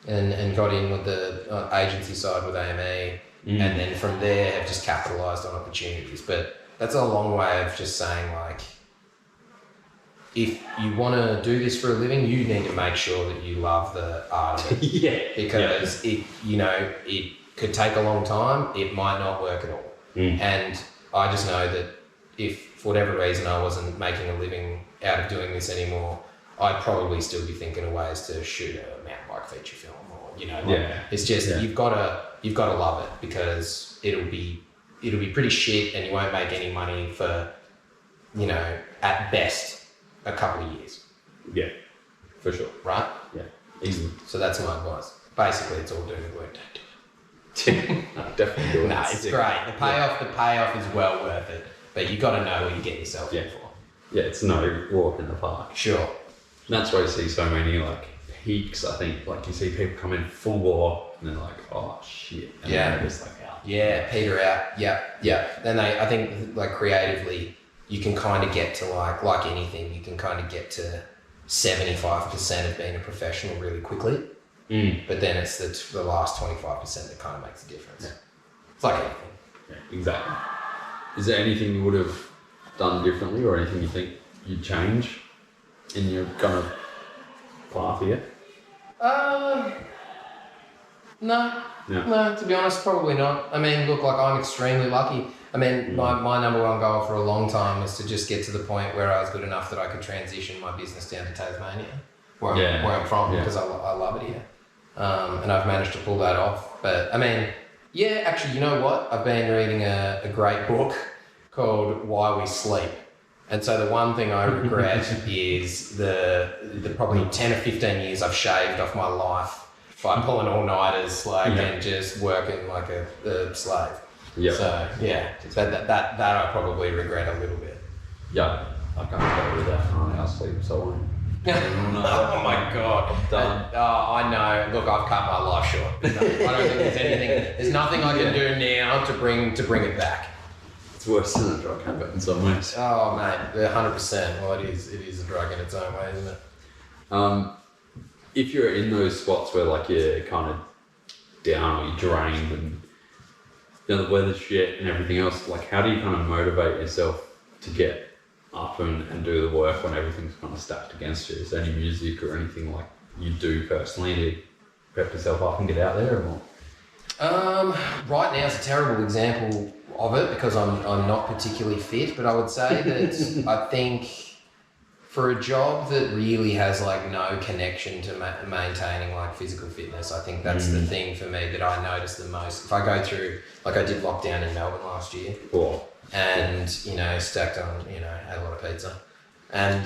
and got in with the agency side with AME. And then from there have just capitalised on opportunities. But that's a long way of just saying, like, if you want to do this for a living, you need to make sure that you love the art of it. Because it could take a long time. It might not work at all. And I just know that if for whatever reason I wasn't making a living out of doing this anymore, I'd probably still be thinking of ways to shoot a mountain bike feature film, or it's just you've got to love it, because it'll be pretty shit and you won't make any money for at best a couple of years. Yeah, for sure. Right? Yeah, easily. So that's my advice. Basically, it's all doom and gloom. No, definitely do it. No, it's great. The payoff is well worth it, but you got to know what you get yourself in for. Yeah, it's no walk in the park. Sure. And that's why you see so many like peaks. I think like you see people come in full bore and they're like, oh shit, and they're just like out. Yeah, peter out. Yeah. Then I think like creatively, you can kind of get to like anything. You can kind of get to 75% of being a professional really quickly. But then it's the last 25% that kind of makes a difference. Yeah. It's like anything. Yeah, exactly. Is there anything you would have done differently, or anything you think you'd change in your kind of path here? No, to be honest, probably not. I mean, look, like I'm extremely lucky. I mean, my number one goal for a long time was to just get to the point where I was good enough that I could transition my business down to Tasmania, where I'm from, because I love it here. And I've managed to pull that off. But I mean, yeah, actually, you know what? I've been reading a great book called Why We Sleep. And so the one thing I regret is the probably 10 or 15 years I've shaved off my life by pulling all-nighters and just working like a slave. Yeah. So yeah, that I probably regret a little bit. Yeah, I can't go with that. I sleep so long. Oh my God. Done. I know. Look, I've cut my life short. I don't think there's anything. There's nothing I can do now to bring it back. It's worse than a drug habit in some ways. Oh mate, 100%. Well, it is a drug in its own way, isn't it? If you're in those spots where like you're kind of down or you're drained and the weather's shit and everything else, like how do you kind of motivate yourself to get up and do the work when everything's kind of stacked against you? Is there any music or anything like you do personally to prep yourself up and get out there? Or? Right now it's a terrible example of it because I'm not particularly fit, but I would say that I think for a job that really has like no connection to maintaining like physical fitness, I think that's the thing for me that I notice the most. If I go through, like I did lockdown in Melbourne last year. Cool. And stacked on ate a lot of pizza and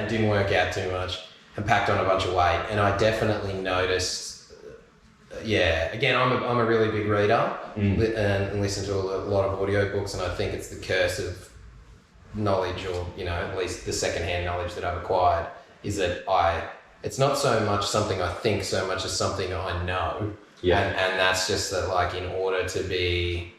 didn't work out too much and packed on a bunch of weight, and I definitely noticed again I'm a really big reader and listen to a lot of audiobooks, and I think it's the curse of knowledge, or at least the secondhand knowledge that I've acquired, is that it's not so much something I think so much as something I know. And that's just that, like, in order to be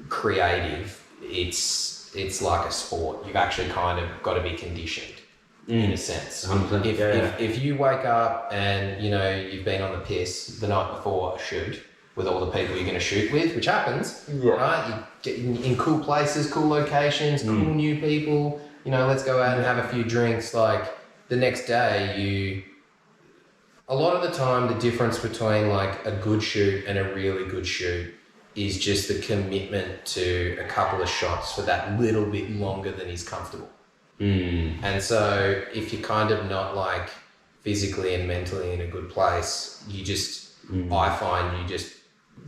creative, it's like a sport. You've actually kind of got to be conditioned in a sense. If you wake up and you've been on the piss the night before a shoot with all the people you're going to shoot with, which happens, right? You get in cool places, cool locations, cool new people. Let's go out and have a few drinks. Like the next day, a lot of the time, the difference between like a good shoot and a really good shoot is just the commitment to a couple of shots for that little bit longer than is comfortable. And so if you're kind of not like physically and mentally in a good place, you just, I find you just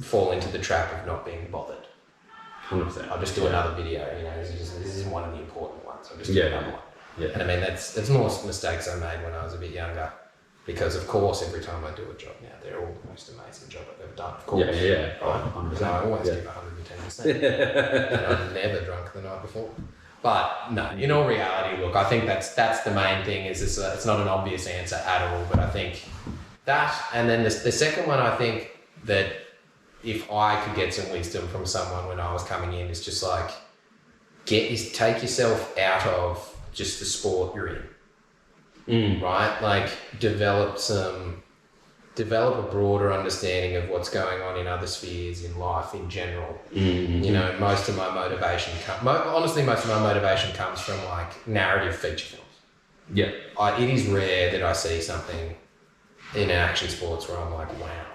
fall into the trap of not being bothered. 100%. I'll just do another video, this is one of the important ones. I'll just do another one. Yeah. And I mean, that's more mistakes I made when I was a bit younger. Because of course, every time I do a job now, they're all the most amazing job I've ever done. Of course, Yeah. right? And I always give 110%, and I'm never drunk the night before. But no, in all reality, look, I think that's the main thing. It's not an obvious answer at all, but I think that, and then the second one, I think that if I could get some wisdom from someone when I was coming in, is just like take yourself out of just the sport you're in, right? Like develop a broader understanding of what's going on in other spheres in life in general. Mm-hmm. You know, most of my motivation comes from like narrative feature films. Yeah. It is rare that I see something in action sports where I'm like, wow.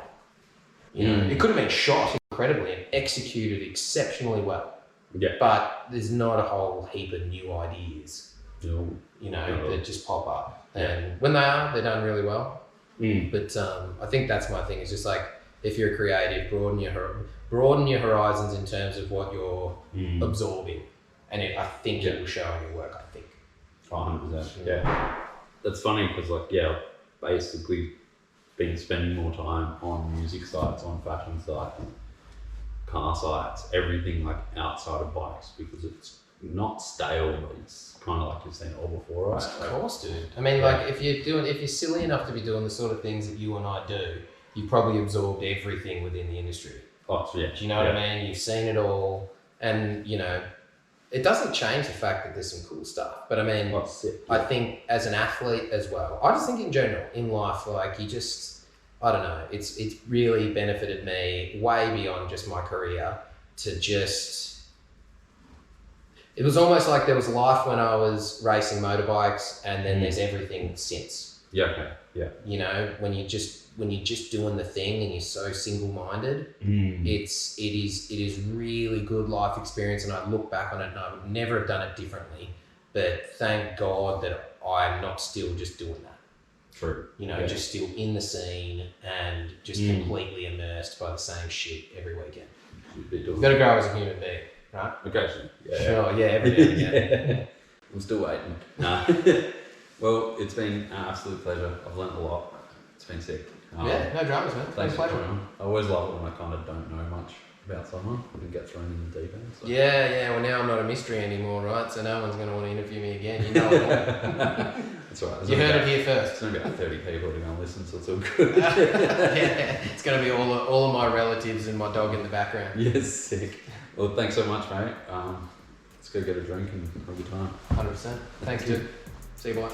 You know, it could have been shot incredibly and executed exceptionally well. Yeah. But there's not a whole heap of new ideas, No. you know, that just pop up. And when they are, they're done really well. But I think that's my thing. Is just like, if you're a creative, broaden your horizons in terms of what you're absorbing, and I think it will show in your work. I think 100%. Yeah, that's funny because I've basically been spending more time on music sites, on fashion sites, car sites, everything like outside of bikes, because it's not stale, but it's kind of like you've seen it all before, right? Of course, dude. I mean, like if you're silly enough to be doing the sort of things that you and I do, you've probably absorbed everything within the industry. Oh, yeah. Do you know what I mean? You've seen it all, and you know, it doesn't change the fact that there's some cool stuff. But I mean, I think as an athlete as well, I just think in general in life, like I don't know, it's really benefited me way beyond just my career to just. It was almost like there was life when I was racing motorbikes, and then there's everything since. Yeah. Okay. Yeah. You know, when you're just doing the thing and you're so single-minded, it is really good life experience, and I look back on it and I would never have done it differently. But thank God that I'm not still just doing that. True. You know, just still in the scene and just completely immersed by the same shit every weekend. You've got to grow as a human being. Right? Occasionally. Yeah. Sure, yeah, every day again. I'm still waiting. Nah. Well, it's been an absolute pleasure. I've learnt a lot. It's been sick. Yeah, no dramas, man. Thanks for pleasure. coming on. I always love it when I kind of don't know much about someone and get thrown in the deep end. So. Yeah. Well, now I'm not a mystery anymore, right? So no one's going to want to interview me again. You know it. That's right. You heard it here first. There's only about 30 people that are going to listen, so it's all good. Yeah, it's going to be all of my relatives and my dog in the background. Yes, sick. Well, thanks so much, mate. Let's go get a drink and have a good time. 100%. Thanks, dude. See you, bye.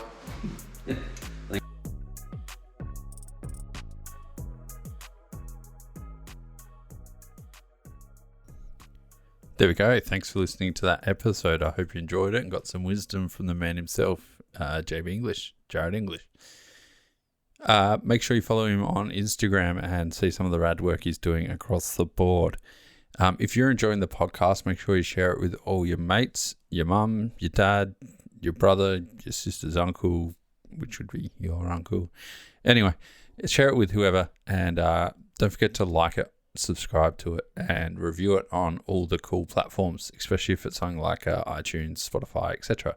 There we go. Thanks for listening to that episode. I hope you enjoyed it and got some wisdom from the man himself, Jarryd English. Make sure you follow him on Instagram and see some of the rad work he's doing across the board. If you're enjoying the podcast, make sure you share it with all your mates, your mum, your dad, your brother, your sister's uncle, which would be your uncle. Anyway, share it with whoever, and don't forget to like it, subscribe to it, and review it on all the cool platforms, especially if it's something like iTunes, Spotify, etc.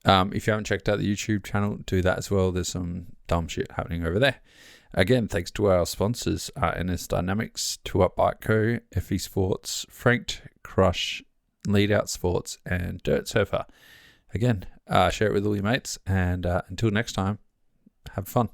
If you haven't checked out the YouTube channel, do that as well. There's some dumb shit happening over there. Again, thanks to our sponsors, NS Dynamics, 2Up Bike Co, FE Sports, Franked, Crush, Lead Out Sports, and Dirt Surfer. Again, share it with all your mates, and until next time, have fun.